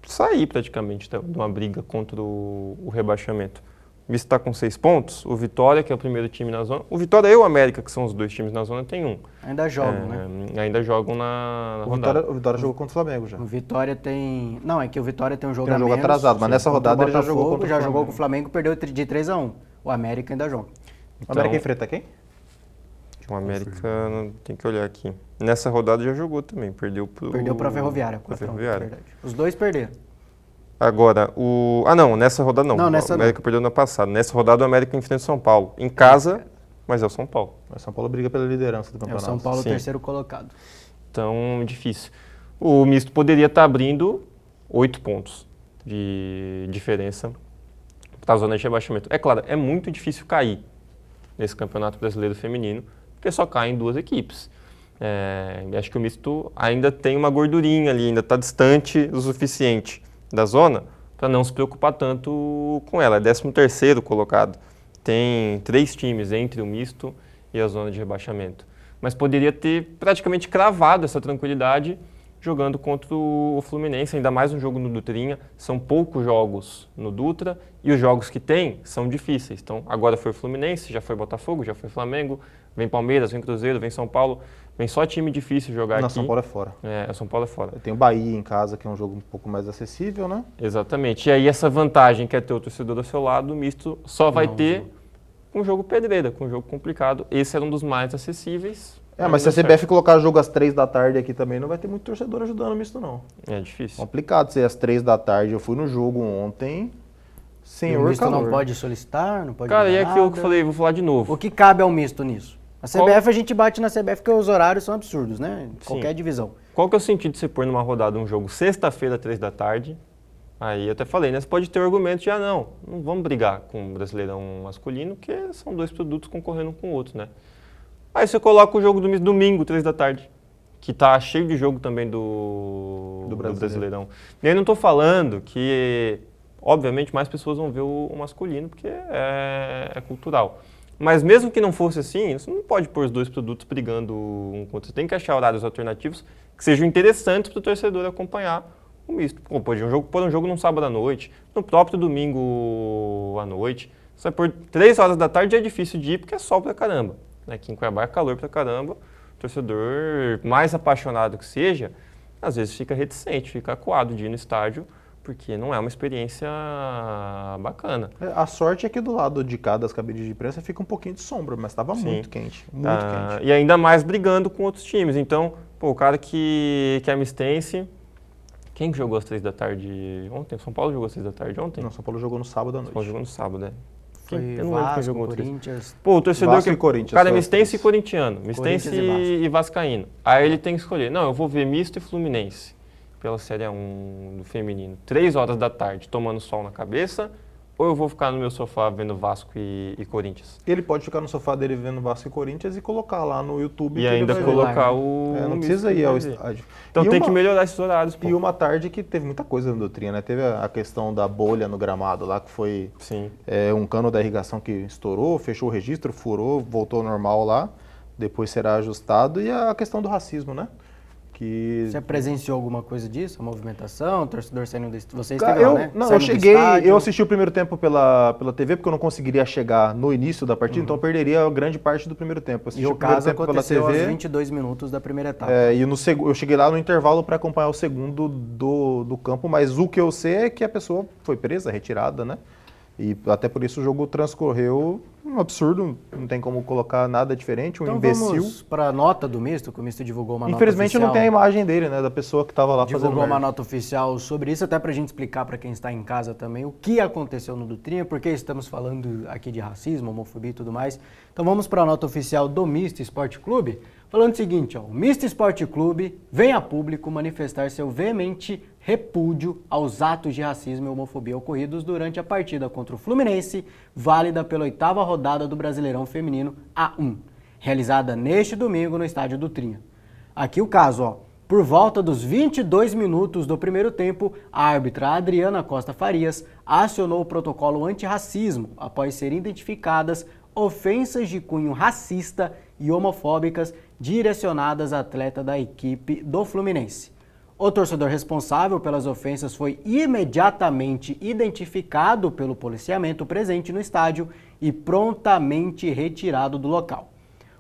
sair praticamente de uma briga contra o rebaixamento. O misto está com 6 pontos, o Vitória, que é o primeiro time na zona. O Vitória e o América, que são os dois times na zona, tem um. Ainda jogam, né? Ainda jogam na O rodada. Vitória jogou contra o Flamengo já. O Vitória tem... Não, é que o Vitória tem um jogo Tem um a jogo menos. atrasado, mas nessa Contra o rodada ele já jogou Botafogo, contra o já jogou Flamengo. com o Flamengo, perdeu de 3-1. O América ainda joga. O América enfrenta quem? O América, tem que olhar aqui. Nessa rodada já jogou também, perdeu Perdeu para a Ferroviária. Pra 4-1, Ferroviária. verdade. Os dois perderam. Agora, não, nessa rodada não. Não, nessa o América perdeu no passado. Nessa rodada o América enfrenta o São Paulo. Em casa, mas é o São Paulo. O São Paulo briga pela liderança do É o campeonato. São Paulo Sim. terceiro colocado. Então, difícil. O misto poderia estar abrindo 8 pontos de diferença para a zona de rebaixamento. É claro, é muito difícil cair nesse Campeonato Brasileiro Feminino, porque só caem 2 equipes. Acho que o misto ainda tem uma gordurinha ali, ainda está distante o suficiente da zona para não se preocupar tanto com ela. É 13º colocado. Tem 3 times entre o misto e a zona de rebaixamento. Mas poderia ter praticamente cravado essa tranquilidade jogando contra o Fluminense, ainda mais um jogo no Dutrinha. São poucos jogos no Dutra e os jogos que tem são difíceis. Então, agora foi o Fluminense, já foi Botafogo, já foi Flamengo, vem Palmeiras, vem Cruzeiro, vem São Paulo. Vem só time difícil jogar Não, aqui. São Paulo é fora. São Paulo é fora. Tem o Bahia em casa, que é um jogo um pouco mais acessível, né? Exatamente. E aí essa vantagem que é ter o torcedor ao seu lado, o misto só vai ter um jogo pedreira, com um jogo complicado. Esse era um dos mais acessíveis. Mas se a CBF colocar jogo às 3 da tarde aqui também, não vai ter muito torcedor ajudando o misto, não. É difícil. Complicado ser às 3 da tarde. Eu fui no jogo ontem, E o senhor misto calor. não pode solicitar, não pode Cara, e é mandar aquilo que eu nada. falei, vou falar de novo. O que cabe ao misto nisso? A Qual- CBF, a gente bate na CBF porque os horários são absurdos, né? Sim. Qualquer divisão. Qual que é o sentido de você pôr numa rodada um jogo sexta-feira, 3 da tarde? Aí eu até falei, né? Você pode ter o argumento de, não vamos brigar com o Brasileirão masculino, porque são 2 produtos concorrendo um com o outro, né? Aí você coloca o jogo do domingo, 3 da tarde. que tá cheio de jogo também do Brasileirão. E aí não estou falando que, obviamente, mais pessoas vão ver o masculino, porque é cultural. Mas mesmo que não fosse assim, você não pode pôr os dois produtos brigando um contra o outro. Você tem que achar horários alternativos que sejam interessantes para o torcedor acompanhar o misto. Pô, pôr um jogo num sábado à noite, no próprio domingo à noite. Você vai pôr 3 horas da tarde, é difícil de ir porque é sol pra caramba. Aqui em Cuiabá é calor pra caramba. O torcedor, mais apaixonado que seja, às vezes fica reticente, fica acuado de ir no estádio, porque não é uma experiência bacana. A sorte é que do lado de cá das cabines de imprensa fica um pouquinho de sombra, mas estava muito quente, muito quente. E ainda mais brigando com outros times. Então, pô, o cara que é mistense... Quem que jogou às 3 da tarde ontem? São Paulo jogou às 3 da tarde ontem? Não, São Paulo jogou no sábado à noite. São Paulo jogou no sábado, né? Foi Eu não lembro quem jogou Corinthians. Pô, o torcedor Vasco e Corinthians, o cara é só mistense e três. corintiano, mistense e vascaíno. Aí ele tem que escolher. Não, eu vou ver misto e fluminense pela Série A1 do feminino. 3 horas da tarde, tomando sol na cabeça, ou eu vou ficar no meu sofá vendo Vasco e Corinthians? Ele pode ficar no sofá dele vendo Vasco e Corinthians e colocar lá no YouTube. E que ainda ele vai colocar ver. o Não misto precisa que ir ao vai ver. estádio. Então E tem que melhorar esses horários, pô. E uma tarde que teve muita coisa no Doutrinha, né? Teve a questão da bolha no gramado lá, que foi Sim. Um cano da irrigação que estourou, fechou o registro, furou, voltou ao normal lá, depois será ajustado. E a questão do racismo, né? Que... Você presenciou alguma coisa disso? A movimentação, o torcedor saindo do estádio? Você Cara, esteve lá, né? Não, Saindo eu do cheguei, estádio. eu assisti o primeiro tempo pela TV, porque eu não conseguiria chegar no início da partida, então eu perderia grande parte do primeiro tempo. Eu assisti E o primeiro caso tempo aconteceu aos 22 minutos da primeira etapa. e eu cheguei lá no intervalo para acompanhar o segundo do campo, mas o que eu sei é que a pessoa foi presa, retirada, né? E até por isso o jogo transcorreu um absurdo, não tem como colocar nada diferente, Então imbecil. vamos para a nota do misto, que o misto divulgou uma Infelizmente nota não tem a imagem dele, né? Da pessoa que estava lá fazendo divulgou uma merda. nota oficial sobre isso, até para a gente explicar para quem está em casa também o que aconteceu no Doutrinha, porque estamos falando aqui de racismo, homofobia e tudo mais. Então vamos para a nota oficial do Misto Esporte Clube, falando o seguinte, ó, o Misto Esporte Clube vem a público manifestar seu veemente repúdio aos atos de racismo e homofobia ocorridos durante a partida contra o Fluminense, válida pela 8ª rodada do Brasileirão Feminino A1, realizada neste domingo no estádio Doutrinha. Aqui o caso, ó. Por volta dos 22 minutos do primeiro tempo, a árbitra Adriana Costa Farias acionou o protocolo antirracismo após serem identificadas ofensas de cunho racista e homofóbicas direcionadas à atleta da equipe do Fluminense. O torcedor responsável pelas ofensas foi imediatamente identificado pelo policiamento presente no estádio e prontamente retirado do local.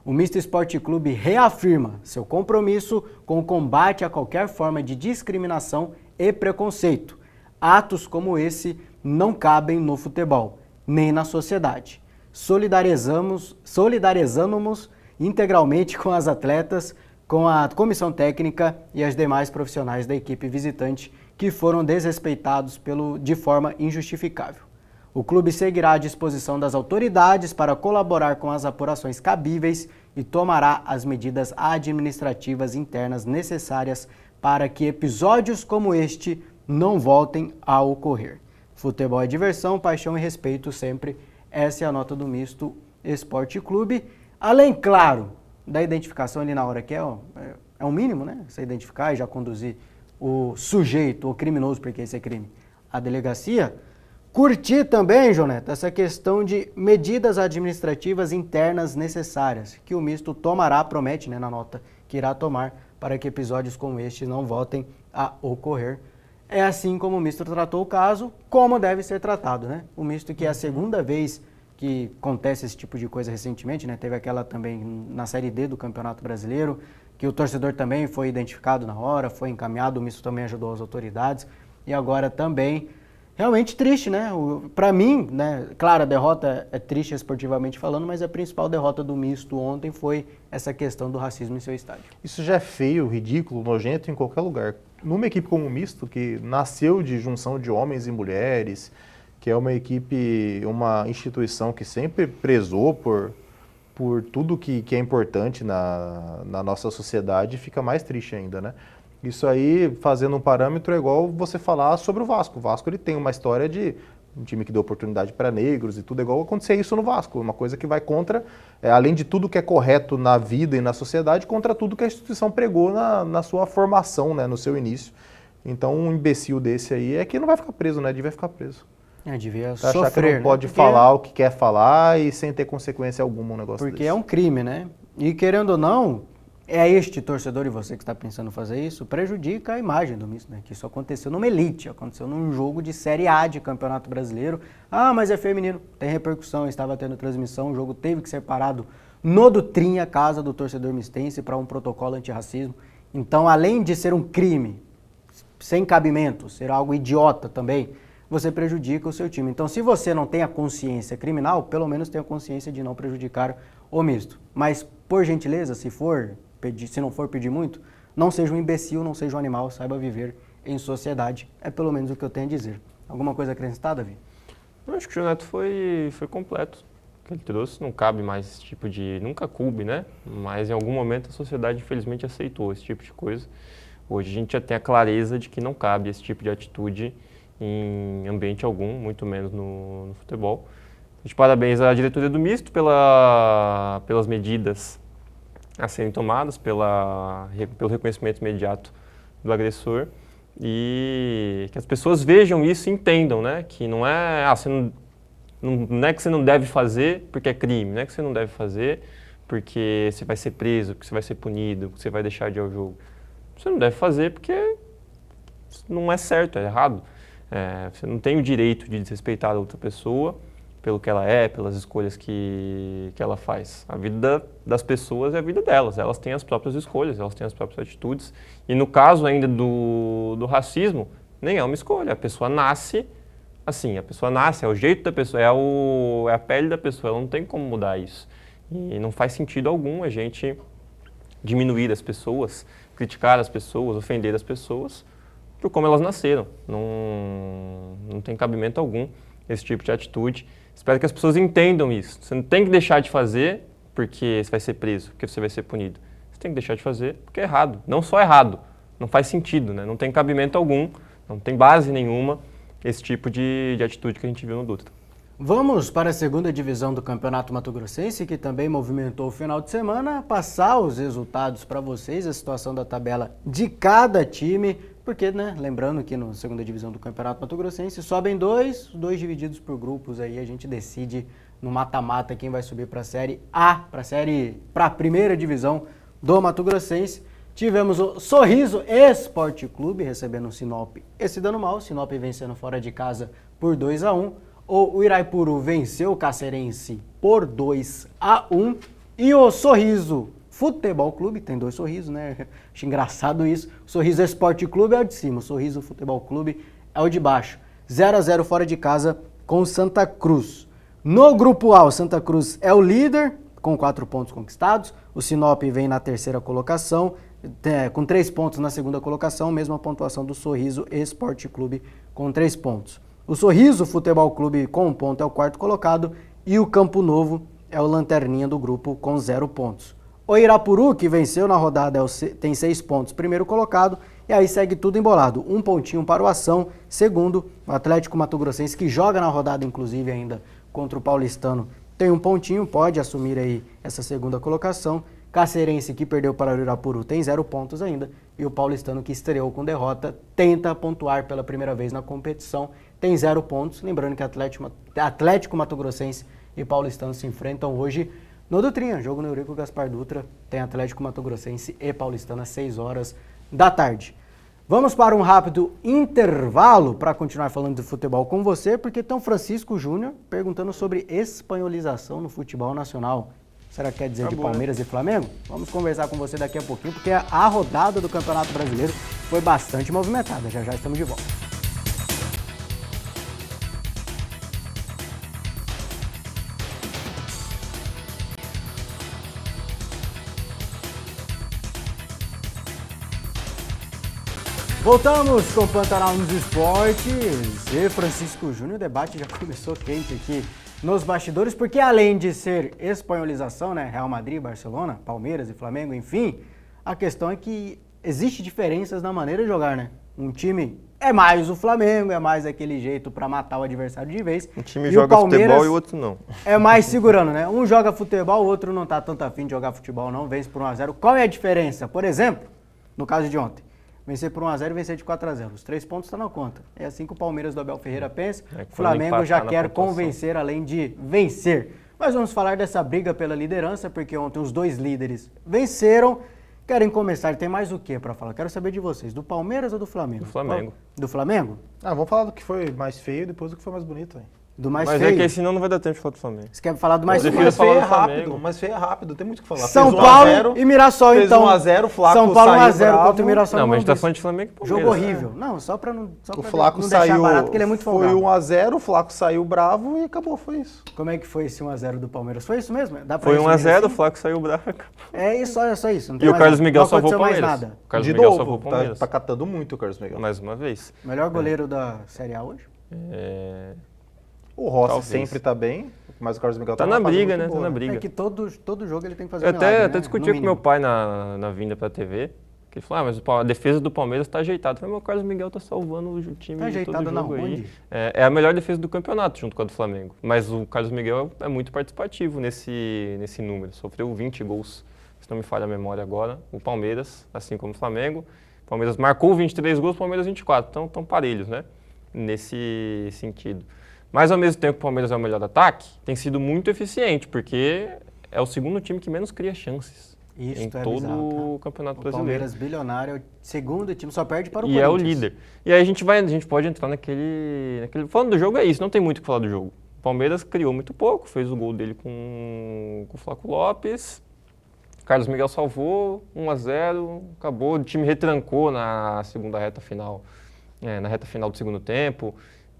O Misto Esporte Clube reafirma seu compromisso com o combate a qualquer forma de discriminação e preconceito. Atos como esse não cabem no futebol, nem na sociedade. Solidarizamos-nos integralmente com as atletas, com a comissão técnica e as demais profissionais da equipe visitante que foram desrespeitados de forma injustificável. O clube seguirá à disposição das autoridades para colaborar com as apurações cabíveis e tomará as medidas administrativas internas necessárias para que episódios como este não voltem a ocorrer. Futebol é diversão, paixão e respeito sempre. Essa é a nota do Misto Esporte Clube. Além, claro, da identificação ali na hora que é um mínimo, né? Você identificar e já conduzir o sujeito, o criminoso, porque esse é crime, à delegacia. Curtir também, Joneta, essa questão de medidas administrativas internas necessárias, que o misto tomará, promete, né, na nota, que irá tomar para que episódios como este não voltem a ocorrer. É assim como o misto tratou o caso, como deve ser tratado, né? O misto que é a segunda vez que acontece esse tipo de coisa recentemente, né? Teve aquela também na Série D do Campeonato Brasileiro, que o torcedor também foi identificado na hora, foi encaminhado, o misto também ajudou as autoridades, e agora também, realmente triste, né? Para mim, né? Claro, a derrota é triste esportivamente falando, mas a principal derrota do misto ontem foi essa questão do racismo em seu estádio. Isso já é feio, ridículo, nojento em qualquer lugar. Numa equipe como o misto, que nasceu de junção de homens e mulheres, que é uma equipe, uma instituição que sempre prezou por tudo que é importante na nossa sociedade, fica mais triste ainda, né? Isso aí, fazendo um parâmetro, é igual você falar sobre o Vasco. O Vasco ele tem uma história de um time que deu oportunidade para negros e tudo, é igual acontecer isso no Vasco, uma coisa que vai contra, além de tudo que é correto na vida e na sociedade, contra tudo que a instituição pregou na sua formação, né, no seu início. Então um imbecil desse aí é que não vai ficar preso, né, devia ficar preso. Devia Achar sofrer, que não pode né? falar o que quer falar e sem ter consequência alguma um negócio Porque desse. é um crime, né? E querendo ou não, é este torcedor e você que está pensando em fazer isso, prejudica a imagem do misto, né? Que isso aconteceu numa elite, aconteceu num jogo de Série A de Campeonato Brasileiro. Ah, mas é feminino, tem repercussão, estava tendo transmissão, o jogo teve que ser parado no Dutrinha, casa do torcedor mistense, para um protocolo antirracismo. Então, além de ser um crime sem cabimento, ser algo idiota também, você prejudica o seu time. Então, se você não tem a consciência criminal, pelo menos tenha a consciência de não prejudicar o misto. Mas, por gentileza, se não for pedir muito, não seja um imbecil, não seja um animal, saiba viver em sociedade. É pelo menos o que eu tenho a dizer. Alguma coisa acrescentada, Vi? Eu acho que o Joneto foi completo. O que ele trouxe não cabe mais esse tipo de... Nunca coube, né? Mas em algum momento a sociedade, infelizmente, aceitou esse tipo de coisa. Hoje a gente já tem a clareza de que não cabe esse tipo de atitude em ambiente algum, muito menos no futebol. De parabéns à diretoria do Misto pelas medidas a serem tomadas, pelo reconhecimento imediato do agressor e que as pessoas vejam isso e entendam, né? Que não é, não é que você não deve fazer porque é crime, não é que você não deve fazer porque você vai ser preso, porque você vai ser punido, porque você vai deixar de ir ao jogo. Você não deve fazer porque não é certo, é errado. Você não tem o direito de desrespeitar a outra pessoa pelo que ela é, pelas escolhas que ela faz. A vida das pessoas é a vida delas, elas têm as próprias escolhas, elas têm as próprias atitudes. E no caso ainda do racismo, nem é uma escolha, a pessoa nasce assim, é o jeito da pessoa, é a pele da pessoa, ela não tem como mudar isso. E não faz sentido algum a gente diminuir as pessoas, criticar as pessoas, ofender as pessoas por como elas nasceram. Não tem cabimento algum esse tipo de atitude. Espero que as pessoas entendam isso. Você não tem que deixar de fazer porque você vai ser preso, porque você vai ser punido. Você tem que deixar de fazer porque é errado. Não só errado, não faz sentido, né? Não tem cabimento algum, não tem base nenhuma esse tipo de atitude que a gente viu no Dutra. Vamos para a segunda divisão do Campeonato Mato Grossense, que também movimentou o final de semana, passar os resultados para vocês, a situação da tabela de cada time, porque, né, lembrando que na segunda divisão do Campeonato Mato Grossense sobem dois divididos por grupos, aí a gente decide no mata-mata quem vai subir para a Série A, para a primeira divisão do Mato Grossense. Tivemos o Sorriso Esporte Clube recebendo o Sinop e se dando mal, Sinop vencendo fora de casa por 2-1. O Iraipuru venceu o Cacerense por 2-1 e o Sorriso Futebol Clube, tem dois sorrisos, né? Acho engraçado isso. O Sorriso Esporte Clube é o de cima, o Sorriso Futebol Clube é o de baixo. 0-0 fora de casa com o Santa Cruz. No grupo A, o Santa Cruz é o líder com 4 pontos conquistados. O Sinop vem na terceira colocação, com 3 pontos na segunda colocação, mesma pontuação do Sorriso Esporte Clube com 3 pontos. O Sorriso Futebol Clube com 1 ponto é o quarto colocado e o Campo Novo é o lanterninha do grupo com 0 pontos. O Irapuru, que venceu na rodada, tem 6 pontos, primeiro colocado, e aí segue tudo embolado. 1 pontinho para o Ação, segundo, o Atlético Mato Grossense, que joga na rodada, inclusive, ainda contra o Paulistano, tem 1 pontinho, pode assumir aí essa segunda colocação. Cacerense, que perdeu para o Irapuru, tem 0 pontos ainda, e o Paulistano, que estreou com derrota, tenta pontuar pela primeira vez na competição, tem 0 pontos. Lembrando que Atlético Mato Grossense e Paulistano se enfrentam hoje no Dutrinha, jogo no Eurico Gaspar Dutra, tem Atlético Mato Grossense e Paulistano às 6 horas da tarde. Vamos para um rápido intervalo para continuar falando de futebol com você, porque tem o Francisco Júnior perguntando sobre espanholização no futebol nacional. Será que quer dizer de Palmeiras e Flamengo? Vamos conversar com você daqui a pouquinho, porque a rodada do Campeonato Brasileiro foi bastante movimentada. Já já estamos de volta. Voltamos com o Pantanal nos Esportes e Francisco Júnior. O debate já começou quente aqui nos bastidores, porque além de ser espanholização, né, Real Madrid, Barcelona, Palmeiras e Flamengo, enfim, a questão é que existe diferenças na maneira de jogar, né? Um time é mais o Flamengo, é mais aquele jeito pra matar o adversário de vez. Um time E joga o Palmeiras futebol e o outro não. é mais segurando, né? Um joga futebol, o outro não tá tanto afim de jogar futebol, não. Vence por 1x0. Qual é a diferença? Por exemplo, no caso de ontem, vencer por 1x0 e vencer de 4x0. Os 3 pontos estão na conta. É assim que o Palmeiras do Abel Ferreira pensa. O Flamengo já quer convencer além de vencer. Mas vamos falar dessa briga pela liderança, porque ontem os 2 líderes venceram. Querem começar, tem mais o que pra falar? Quero saber de vocês, do Palmeiras ou do Flamengo? Do Flamengo. Do Flamengo? Vamos falar do que foi mais feio e depois do que foi mais bonito, velho. Do mais Mas feio? é que senão não vai dar tempo de falar do Flamengo. Você quer falar do mais Eu feio? prefiro Mais feio é falar do rápido, Flamengo. mais feio é rápido, tem muito o que falar. São Fez 1 a Paulo 0, e Mirassol, fez então. 1 a 0, o Flaco São Paulo saiu 1x0 bravo. contra o Mirassol. Não, mas a gente tá Palmeiras. falando de Flamengo e Palmeiras. Jogo horrível. Não, só pra não O Flaco não deixar saiu, barato, porque ele é muito foi folgado. 1 a 0, o Flaco saiu bravo e acabou, foi isso. Como é que foi esse 1x0 do Palmeiras? Foi isso mesmo? Dá pra Foi resumir 1x0, o assim? Flaco saiu bravo. É isso, é só isso. Não tem E o mais Carlos nada. Miguel Não salvou o aconteceu mais Palmeiras. nada. O Carlos De Miguel novo, salvou o Palmeiras. tá catando muito o Carlos Miguel. Mais uma vez. Melhor goleiro da Série A hoje? É... O Rossi Talvez. sempre tá bem, mas o Carlos Miguel Tá numa na fase briga, muito né? boa, Tá na briga. É que todo jogo ele tem que fazer Eu um milagre, até né? discuti No com meu mínimo. pai na vinda pra TV, que ele falou, mas a defesa do Palmeiras tá ajeitada. Eu falei, meu, o Carlos Miguel tá salvando o time Tá de ajeitada todo na jogo aí. onde? É a melhor defesa do campeonato, junto com a do Flamengo. Mas o Carlos Miguel é muito participativo nesse número. Sofreu 20 gols, se não me falha a memória agora. O Palmeiras, assim como o Flamengo. O Palmeiras marcou 23 gols, o Palmeiras 24. Então, estão parelhos, né? Nesse sentido. Mas, ao mesmo tempo que o Palmeiras é o melhor ataque, tem sido muito eficiente, porque é o segundo time que menos cria chances Isso em é todo bizarro, tá? o Campeonato O Brasileiro. Palmeiras bilionário é o segundo time, só perde para o E Corinthians. é o líder. E aí a gente pode entrar naquele... Falando do jogo, é isso, não tem muito o que falar do jogo. O Palmeiras criou muito pouco, fez o gol dele com o Flaco Lopes, Carlos Miguel salvou, 1x0, acabou, o time retrancou na segunda reta final, na reta final do segundo tempo.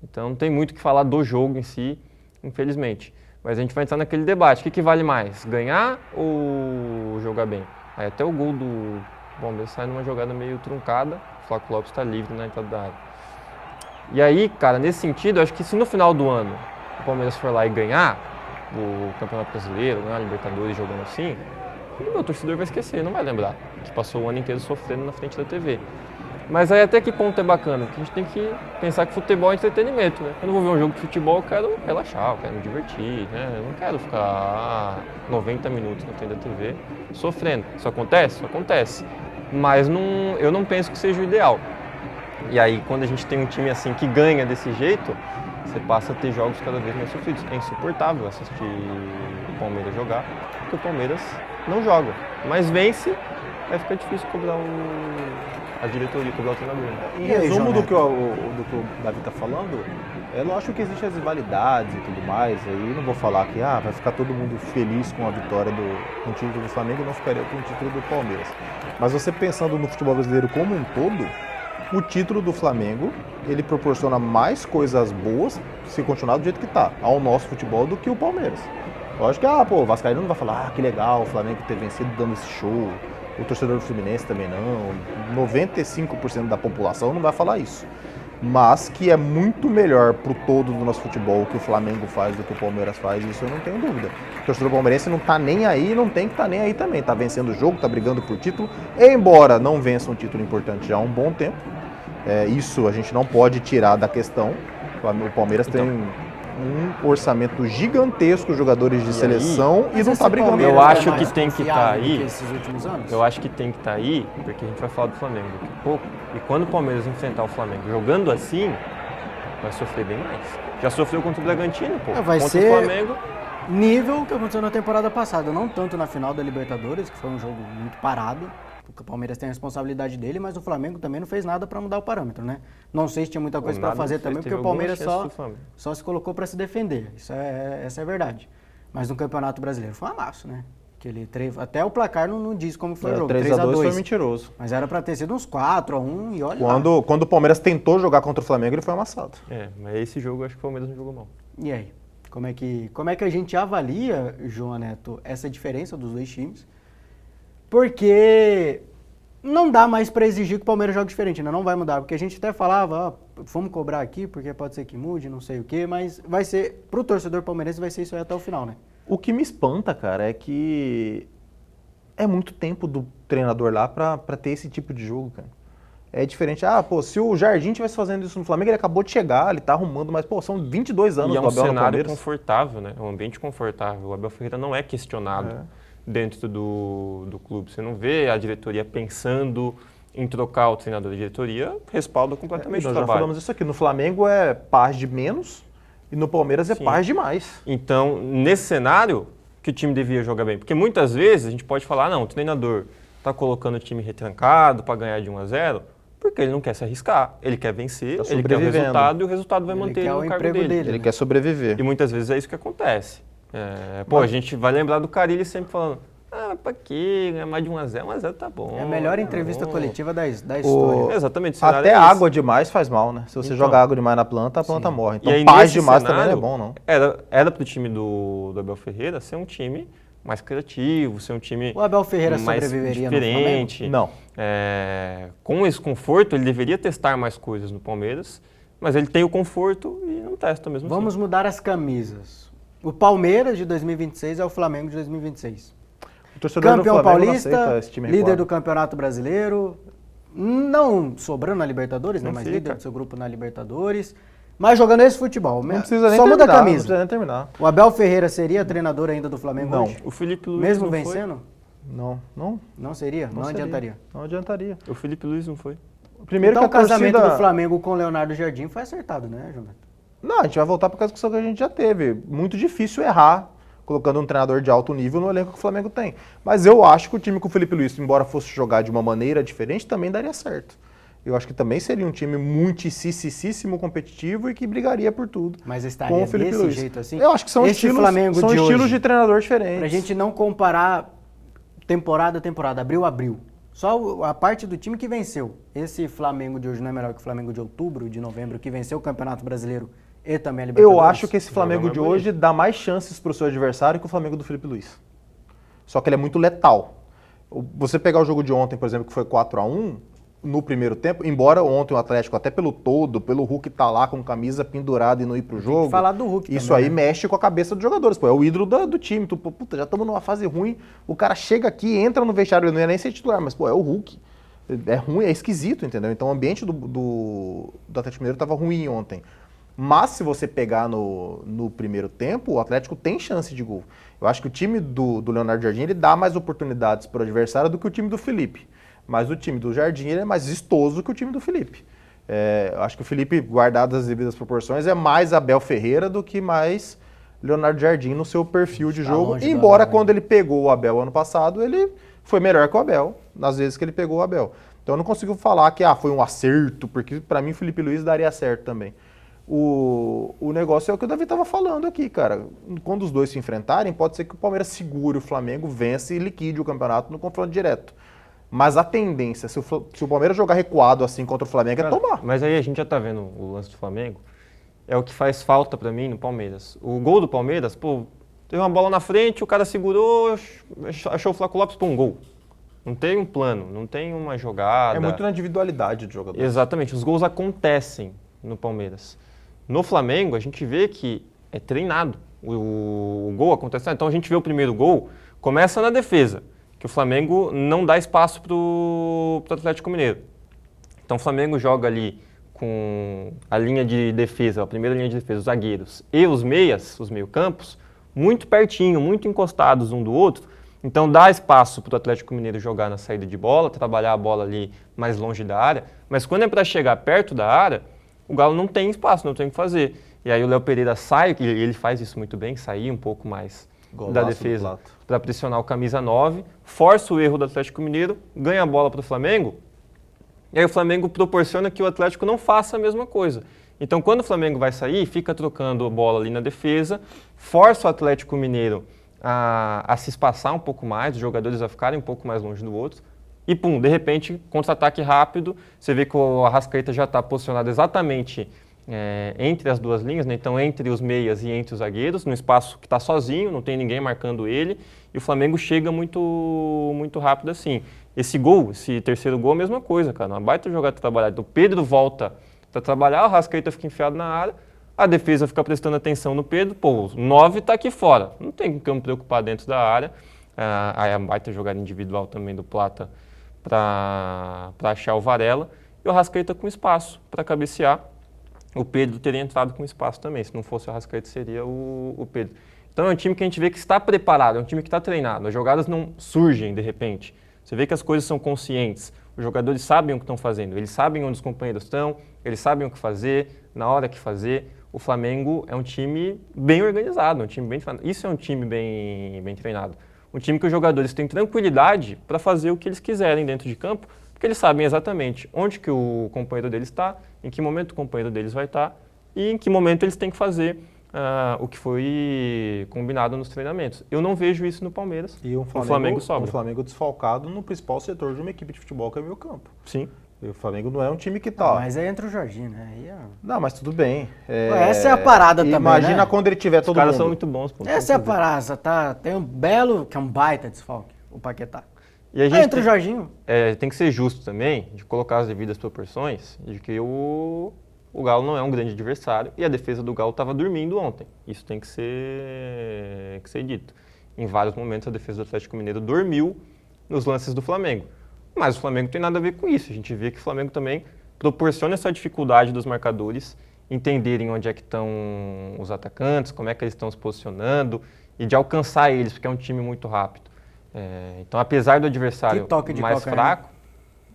Então não tem muito o que falar do jogo em si, infelizmente. Mas a gente vai entrar naquele debate, o que vale mais, ganhar ou jogar bem? Aí até o gol do Palmeiras sai numa jogada meio truncada, o Flaco Lopes está livre na entrada da área. E aí, cara, nesse sentido, eu acho que se no final do ano o Palmeiras for lá e ganhar o Campeonato Brasileiro, ganhar a Libertadores jogando assim, o meu torcedor vai esquecer, não vai lembrar que passou o ano inteiro sofrendo na frente da TV. Mas aí até que ponto é bacana? Porque a gente tem que pensar que futebol é entretenimento, né? Quando eu vou ver um jogo de futebol, eu quero relaxar, eu quero me divertir, né? Eu não quero ficar 90 minutos na frente da TV sofrendo. Isso acontece? Isso acontece. Mas eu não penso que seja o ideal. E aí, quando a gente tem um time assim que ganha desse jeito, você passa a ter jogos cada vez mais sofridos. É insuportável assistir o Palmeiras jogar, porque o Palmeiras não joga. Mas vence, vai ficar difícil cobrar a diretoria, cobrar o treinador. Em E aí, resumo João do que o Davi está falando, é lógico que existem as rivalidades e tudo mais, aí não vou falar que vai ficar todo mundo feliz com a vitória do título do Flamengo e não ficaria com o título do Palmeiras. Mas você pensando no futebol brasileiro como um todo, o título do Flamengo, ele proporciona mais coisas boas, se continuar do jeito que está, ao nosso futebol do que o Palmeiras. Lógico que, o Vascaíno não vai falar, que legal, o Flamengo ter vencido dando esse show. O torcedor do Fluminense também não. 95% da população não vai falar isso. Mas que é muito melhor pro todo do nosso futebol o que o Flamengo faz do que o Palmeiras faz, isso eu não tenho dúvida. O torcedor palmeirense não tá nem aí e não tem que estar nem aí também. Tá vencendo o jogo, tá brigando por título. Embora não vença um título importante já há um bom tempo. Isso a gente não pode tirar da questão. O Palmeiras tem um orçamento gigantesco, jogadores de seleção, e não tá brigando. Eu acho que tem que estar aí. Esses últimos anos? Eu acho que tem que estar aí, porque a gente vai falar do Flamengo daqui a pouco. E quando o Palmeiras enfrentar o Flamengo jogando assim, vai sofrer bem mais. Já sofreu contra o Bragantino, pô. Vai contra ser o Flamengo. Nível que aconteceu na temporada passada, não tanto na final da Libertadores, que foi um jogo muito parado, porque o Palmeiras tem a responsabilidade dele, mas o Flamengo também não fez nada para mudar o parâmetro, né? Não sei se tinha muita coisa para nada fazer não fez, também, porque teve o Palmeiras alguma chance do Flamengo. só se colocou para se defender. Essa é a verdade. Mas no Campeonato Brasileiro foi um amasso, né? Até o placar não diz como foi o jogo. 3x2 foi mentiroso. Mas era para ter sido uns 4x1 e olha Quando o Palmeiras tentou jogar contra o Flamengo, ele foi amassado. Mas esse jogo eu acho que o Palmeiras não jogou mal. E aí? Como é que a gente avalia, João Neto, essa diferença dos dois times? Porque não dá mais para exigir que o Palmeiras jogue diferente, né? Não vai mudar, porque a gente até falava, vamos cobrar aqui, porque pode ser que mude, não sei o quê, mas vai ser, pro torcedor palmeirense, vai ser isso aí até o final, né? O que me espanta, cara, é que é muito tempo do treinador lá pra ter esse tipo de jogo, cara. É diferente. Se o Jardim tivesse fazendo isso no Flamengo, ele acabou de chegar, ele tá arrumando, mas, são 22 anos E é do um Abel no cenário Palmeiras. confortável, né? É um ambiente confortável. O Abel Ferreira não é questionado dentro do clube. Você não vê a diretoria pensando em trocar o treinador. A diretoria respalda completamente o Nós trabalho. já falamos isso aqui. No Flamengo é paz de menos e no Palmeiras é paz de mais. Então, nesse cenário, que o time devia jogar bem. Porque muitas vezes a gente pode falar, não, o treinador está colocando o time retrancado para ganhar de 1-0, porque ele não quer se arriscar. Ele quer vencer, ele quer o resultado e o resultado vai manter ele no cargo dele. Ele quer sobreviver. E muitas vezes é isso que acontece. A gente vai lembrar do Carille sempre falando, pra quê? Ganhar mais de 1-0? 1-0 tá bom. É a melhor entrevista coletiva da história. Exatamente. Até água demais faz mal, né? Se você jogar água demais na planta, a planta morre. Então paz demais também não é bom, não. Era pro time do Abel Ferreira ser um time mais criativo, ser um time o Abel Ferreira mais sobreviveria diferente. no Flamengo? Não. Com esse conforto, ele deveria testar mais coisas no Palmeiras, mas ele tem o conforto e não testa mesmo. Vamos mudar as camisas. O Palmeiras de 2026 é o Flamengo de 2026. O torcedor Campeão do Flamengo paulista, não aceita esse time líder recuado. do Campeonato Brasileiro, não sobrando na Libertadores, né, Não mas fica. líder do seu grupo na Libertadores, mas jogando esse futebol. Não precisa nem Só muda a terminar, não camisa. precisa nem terminar. O Abel Ferreira seria treinador ainda do Flamengo Não. hoje? O Felipe Luiz Mesmo não vencendo? Não Seria? Não seria. adiantaria. Não adiantaria. foi. O Felipe Luiz não foi. Primeiro Então o que a casamento torcida... do Flamengo com o Leonardo Jardim foi acertado, né, Jonathan? Não, a gente vai voltar para a discussão que a gente já teve. Muito difícil errar colocando um treinador de alto nível no elenco que o Flamengo tem. Mas eu acho que o time com o Felipe Luiz, embora fosse jogar de uma maneira diferente, também daria certo. Eu acho que também seria um time muitíssimo competitivo e que brigaria por tudo. Mas com estaria o Felipe desse Luiz. jeito assim? Eu acho que são Esse estilos, Flamengo são de estilos hoje, de treinador diferentes. pra gente não comparar temporada a temporada, abril a abril. Só a parte do time que venceu. Esse Flamengo de hoje não é melhor que o Flamengo de outubro, de novembro, que venceu o Campeonato Brasileiro e também a Libertadores? Eu acho que esse Flamengo de mais hoje dá mais chances para o seu adversário que o Flamengo do Felipe Luiz. Só que ele é muito letal. Você pegar o jogo de ontem, por exemplo, que foi 4-1, no primeiro tempo, embora ontem o Atlético, até pelo Hulk tá lá com camisa pendurada e não ir pro jogo. Tem que falar do Hulk isso também, aí né? mexe com a cabeça dos jogadores. Pô, é o ídolo do time. Puta, já estamos numa fase ruim. O cara chega aqui, entra no vestiário, ele não ia nem ser titular, mas, pô, é o Hulk. É ruim, é esquisito, entendeu? Então o ambiente do Atlético Mineiro estava ruim ontem. Mas se você pegar no primeiro tempo, o Atlético tem chance de gol. Eu acho que o time do Leonardo Jardim ele dá mais oportunidades para o adversário do que o time do Felipe. Mas o time do Jardim ele é mais vistoso que o time do Felipe. Eu acho que o Felipe, guardado as devidas proporções, é mais Abel Ferreira do que mais Leonardo Jardim no seu perfil de jogo. longe do Embora Abel, quando ele pegou o Abel ano passado, ele foi melhor que o Abel, nas vezes que ele pegou o Abel. Então eu não consigo falar que foi um acerto, porque para mim o Felipe Luiz daria certo também. O negócio é o que o Davi estava falando aqui, cara. Quando os dois se enfrentarem, pode ser que o Palmeiras segure o Flamengo, vence e liquide o campeonato no confronto direto. Mas a tendência, se o Palmeiras jogar recuado assim contra o Flamengo, é tomar. Mas aí a gente já tá vendo o lance do Flamengo. É o que faz falta pra mim no Palmeiras. O gol do Palmeiras, pô, teve uma bola na frente, o cara segurou, achou o Flávio Lopes, pô, um gol. Não tem um plano, não tem uma jogada. É muito na individualidade do jogador. Exatamente, os gols acontecem no Palmeiras. No Flamengo, a gente vê que é treinado. O gol acontece. Então a gente vê o primeiro gol, começa na defesa, que o Flamengo não dá espaço para o Atlético Mineiro. Então o Flamengo joga ali com a linha de defesa, a primeira linha de defesa, os zagueiros e os meias, os meio-campos, muito pertinho, muito encostados um do outro. Então dá espaço para o Atlético Mineiro jogar na saída de bola, trabalhar a bola ali mais longe da área. Mas quando é para chegar perto da área, o Galo não tem espaço, não tem o que fazer. E aí o Léo Pereira sai, e ele faz isso muito bem, sair um pouco mais Golaço da do defesa Plato. para pressionar o camisa 9, força o erro do Atlético Mineiro, ganha a bola para o Flamengo, e aí o Flamengo proporciona que o Atlético não faça a mesma coisa. Então quando o Flamengo vai sair, fica trocando a bola ali na defesa, força o Atlético Mineiro a se espaçar um pouco mais, os jogadores a ficarem um pouco mais longe do outro, e pum, de repente, contra-ataque rápido, você vê que o Arrascaeta já está posicionado exatamente entre as duas linhas, né? Então entre os meias e entre os zagueiros, num espaço que está sozinho, não tem ninguém marcando ele, e o Flamengo chega muito rápido assim. Esse gol, esse terceiro gol, a mesma coisa, cara, uma baita jogada trabalhada. O Pedro volta para trabalhar, o Arrascaeta fica enfiado na área, a defesa fica prestando atenção no Pedro, pô, o 9 está aqui fora, não tem que me preocupar dentro da área. Aí a baita jogada individual também do Plata para achar o Varela. e o Arrascaeta com espaço para cabecear. O Pedro teria entrado com espaço também. Se não fosse o Arrascaeta, seria o Pedro. Então é um time que a gente vê que está preparado, é um time que está treinado. As jogadas não surgem de repente. Você vê que as coisas são conscientes. Os jogadores sabem o que estão fazendo, eles sabem onde os companheiros estão, eles sabem o que fazer, na hora que fazer. O Flamengo é um time bem organizado, um time bem treinado. Isso é um time bem treinado. Um time que os jogadores têm tranquilidade para fazer o que eles quiserem dentro de campo, porque eles sabem exatamente onde que o companheiro deles está, em que momento o companheiro deles vai estar e em que momento eles têm que fazer o que foi combinado nos treinamentos. Eu não vejo isso no Palmeiras. E o Flamengo sobra. Um Flamengo desfalcado no principal setor de uma equipe de futebol, que é o meio campo. Sim. E o Flamengo não é um time que tá... Mas aí entra o Jorginho, né? Aí Não, mas tudo bem. Essa é a parada também, Imagina né? quando ele tiver todo mundo. Os caras são muito bons. Essa é a parada, tá? Tem um belo, que é um baita desfalque, o Paquetá. E a gente Aí entra o Jorginho. tem que ser justo também, de colocar as devidas proporções, de que o Galo não é um grande adversário e a defesa do Galo estava dormindo ontem. Isso tem que ser dito. Em vários momentos a defesa do Atlético Mineiro dormiu nos lances do Flamengo. Mas o Flamengo não tem nada a ver com isso. A gente vê que o Flamengo também proporciona essa dificuldade dos marcadores entenderem onde é que estão os atacantes, como é que eles estão se posicionando e de alcançar eles, porque é um time muito rápido. Então, apesar do adversário mais fraco,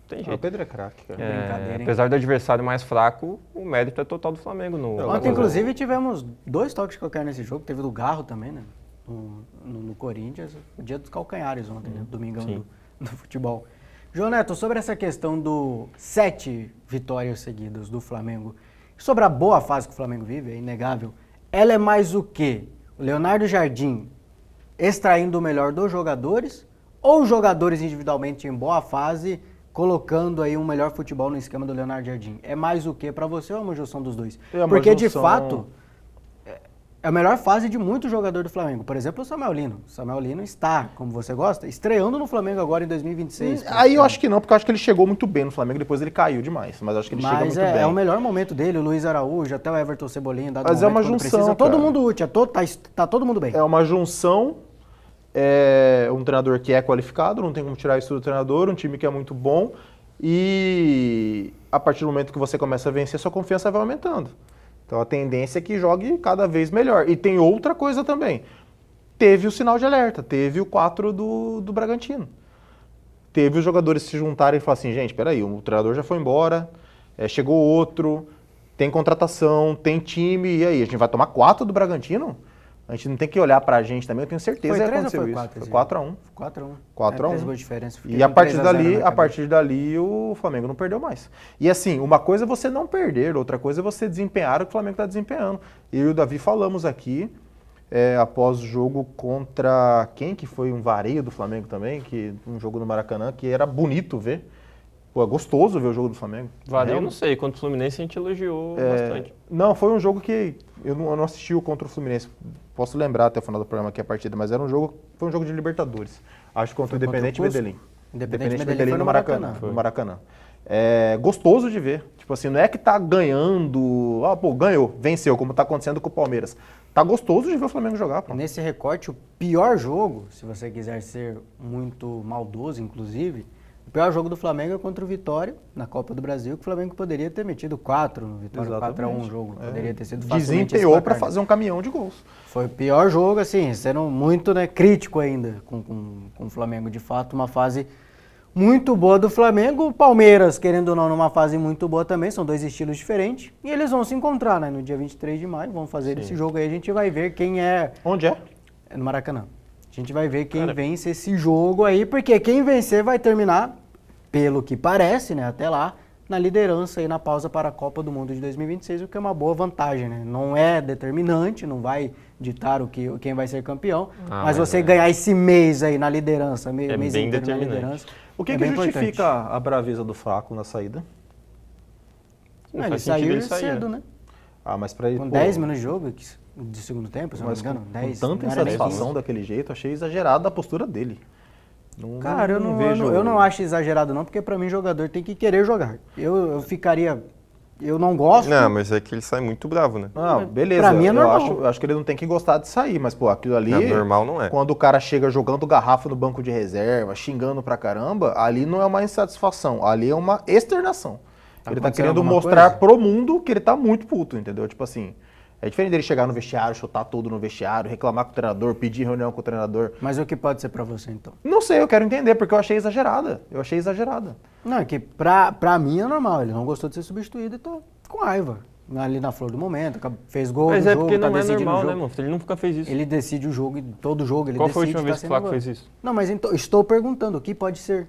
tem jeito. O Pedro é craque, cara. Brincadeira, hein? Apesar do adversário mais fraco, o mérito é total do Flamengo. Ontem, inclusive, tivemos 2 toques de calcanhar nesse jogo. Teve do Garro também, né? No Corinthians, o dia dos calcanhares ontem, né? Domingão do futebol. João Neto, sobre essa questão do 7 vitórias seguidas do Flamengo, sobre a boa fase que o Flamengo vive, é inegável, ela é mais o quê? O Leonardo Jardim extraindo o melhor dos jogadores ou os jogadores individualmente em boa fase colocando aí um melhor futebol no esquema do Leonardo Jardim? É mais o quê para você ou é uma junção dos dois? Porque de fato é a melhor fase de muito jogador do Flamengo. Por exemplo, o Samuel Lino. O Samuel Lino está, como você gosta, estreando no Flamengo agora em 2026. Aí eu acho que não, porque eu acho que ele chegou muito bem no Flamengo, depois ele caiu demais. Mas eu acho que ele chega muito bem. É o melhor momento dele, o Luiz Araújo, até o Everton Cebolinha. Mas é uma junção, todo mundo útil, tá todo mundo bem. É uma junção, um treinador que é qualificado, não tem como tirar isso do treinador, um time que é muito bom. E a partir do momento que você começa a vencer, sua confiança vai aumentando. Então a tendência é que jogue cada vez melhor. E tem outra coisa também. Teve o sinal de alerta, teve o 4 do Bragantino. Teve os jogadores se juntarem e falar assim, gente, peraí, o treinador já foi embora, chegou outro, tem contratação, tem time, e aí, a gente vai tomar 4 do Bragantino? A gente não tem que olhar pra gente também, eu tenho certeza que aconteceu isso. Foi 4-1. 4-1. 4-1. Diferença. E a partir dali o Flamengo não perdeu mais. E assim, uma coisa é você não perder, outra coisa é você desempenhar o que o Flamengo está desempenhando. Eu e o Davi falamos aqui, após o jogo contra quem que foi um vareio do Flamengo também, um jogo no Maracanã, que era bonito ver. Pô, é gostoso ver o jogo do Flamengo. Vareio, eu não sei, contra o Fluminense a gente elogiou bastante. Não, foi um jogo que eu não assisti o contra o Fluminense. Posso lembrar até o final do programa aqui a partida, mas foi um jogo de Libertadores. Acho que contra o Independente Medellín. Independente Medellín no Maracanã. No Maracanã. Gostoso de ver. Tipo assim, não é que tá ganhando, ganhou, venceu, como tá acontecendo com o Palmeiras. Tá gostoso de ver o Flamengo jogar, pô. Nesse recorte, o pior jogo, se você quiser ser muito maldoso, inclusive, o pior jogo do Flamengo é contra o Vitória, na Copa do Brasil, que o Flamengo poderia ter metido 4 no Vitória, 4-1 o jogo. Poderia ter sido facilmente desempenhou para fazer um caminhão de gols. Foi o pior jogo, assim, sendo muito crítico ainda com o Flamengo. De fato, uma fase muito boa do Flamengo. O Palmeiras, querendo ou não, numa fase muito boa também. São 2 estilos diferentes. E eles vão se encontrar, né? No dia 23 de maio, vão fazer esse jogo aí. A gente vai ver quem é... Onde é? É no Maracanã. A gente vai ver quem vence esse jogo aí, porque quem vencer vai terminar, pelo que parece, né, até lá, na liderança e na pausa para a Copa do Mundo de 2026, o que é uma boa vantagem, né? Não é determinante, não vai ditar quem vai ser campeão, mas você ganhar esse mês aí na liderança, mês bem inteiro na determinante. liderança, o que justifica importante. A braveza do Flaco na saída? Ele saiu cedo, né? Mas para ele, com 10 minutos de jogo de segundo tempo, se não me engano, 10. Com tanta insatisfação daquele jeito, achei exagerada a postura dele. Cara, eu não acho exagerado não, porque pra mim jogador tem que querer jogar. Eu ficaria... Eu não gosto... Não, mas é que ele sai muito bravo, né? Não, beleza. Pra mim é normal. Eu acho que ele não tem que gostar de sair, mas, pô, aquilo ali... Não, normal não é. Quando o cara chega jogando garrafa no banco de reserva, xingando pra caramba, ali não é uma insatisfação, ali é uma externação. Ele tá acontecendo querendo alguma mostrar coisa? pro mundo que ele tá muito puto, entendeu? Tipo assim, é diferente dele chegar no vestiário, chutar tudo no vestiário, reclamar com o treinador, pedir reunião com o treinador. Mas o que pode ser pra você, então? Não sei, eu quero entender, porque eu achei exagerada. Não, é que pra mim é normal, ele não gostou de ser substituído e tô com raiva. Ali na flor do momento, fez gol Mas no é jogo, porque tá não é decidindo normal, o né, jogo. mano? Ele nunca fez isso. Ele decide o jogo, todo jogo ele Qual decide. foi a última tá vez que o sendo Flaco agora. fez isso? Não, mas então, estou perguntando, o que pode ser?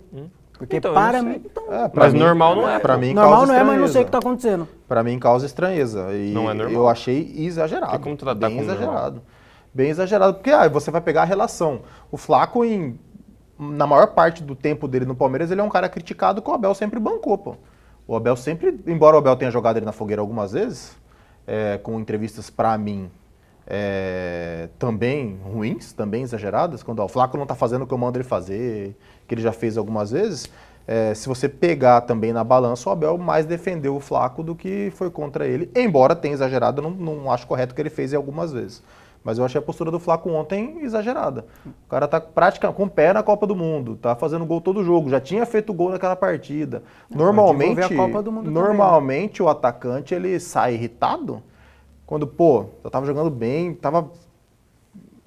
Porque Então, eu para não sei. mim... Então, Pra Mas normal não é, Pra pô. mim, normal causa não é, mas não sei o que estranheza. tá acontecendo. Pra mim causa estranheza. E Não é normal. eu achei exagerado. Tem como tratar bem como exagerado. Bem exagerado. Porque você vai pegar a relação. O Flaco, na maior parte do tempo dele no Palmeiras, ele é um cara criticado que o Abel sempre bancou, pô. O Abel sempre, embora o Abel tenha jogado ele na fogueira algumas vezes, com entrevistas pra mim também ruins, também exageradas, quando o Flaco não tá fazendo o que eu mando ele fazer, que ele já fez algumas vezes. Se você pegar também na balança, o Abel mais defendeu o Flaco do que foi contra ele, embora tenha exagerado, eu não acho correto o que ele fez em algumas vezes. Mas eu achei a postura do Flaco ontem exagerada. O cara tá praticamente com o pé na Copa do Mundo, tá fazendo gol todo jogo, já tinha feito gol naquela partida. Normalmente, envolver a Copa do Mundo também, né? normalmente o atacante ele sai irritado quando, eu tava jogando bem, tava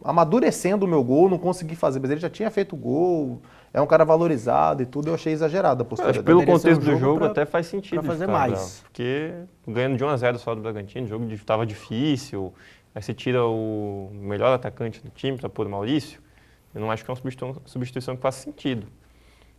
amadurecendo o meu gol, não consegui fazer, mas ele já tinha feito gol, é um cara valorizado e tudo, eu achei exagerada a postura Acho que dele. pelo Poderia ser um contexto do jogo jogo pra- até faz sentido. pra fazer ficar mais. bravo, porque ganhando de 1-0 só do Bragantino, o jogo estava difícil, aí você tira o melhor atacante do time para pôr o Maurício, eu não acho que é uma substituição que faça sentido.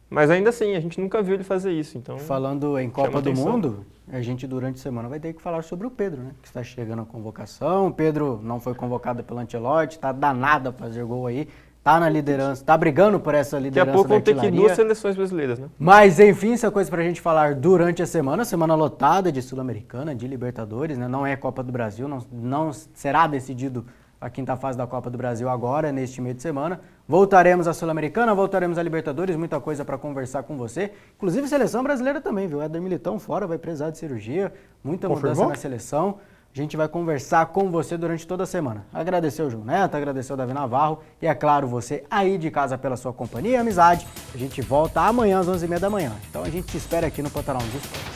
Mas ainda assim, a gente nunca viu ele fazer isso, então... Falando em Copa Chama do atenção. Mundo, a gente durante a semana vai ter que falar sobre o Pedro, né? Que está chegando a convocação. O Pedro não foi convocado pelo Ancelotti, tá danado a fazer gol aí, tá na liderança, tá brigando por essa Daqui liderança a pouco da vão ter que ir artilharia. 2 seleções brasileiras, né? Mas, enfim, isso é coisa pra gente falar durante a semana lotada de Sul-Americana, de Libertadores, né? Não é Copa do Brasil, não será decidido a quinta fase da Copa do Brasil agora, neste meio de semana. Voltaremos à Sul-Americana, voltaremos à Libertadores, muita coisa para conversar com você. Inclusive seleção brasileira também, viu? Éder Militão fora, vai precisar de cirurgia, muita mudança Confirmou? na seleção. A gente vai conversar com você durante toda a semana. Agradecer o João Neto, agradecer o Davi Navarro e, é claro, você aí de casa pela sua companhia e amizade. A gente volta amanhã às 11h30 da manhã. Então a gente te espera aqui no Pantanal dos Esportes.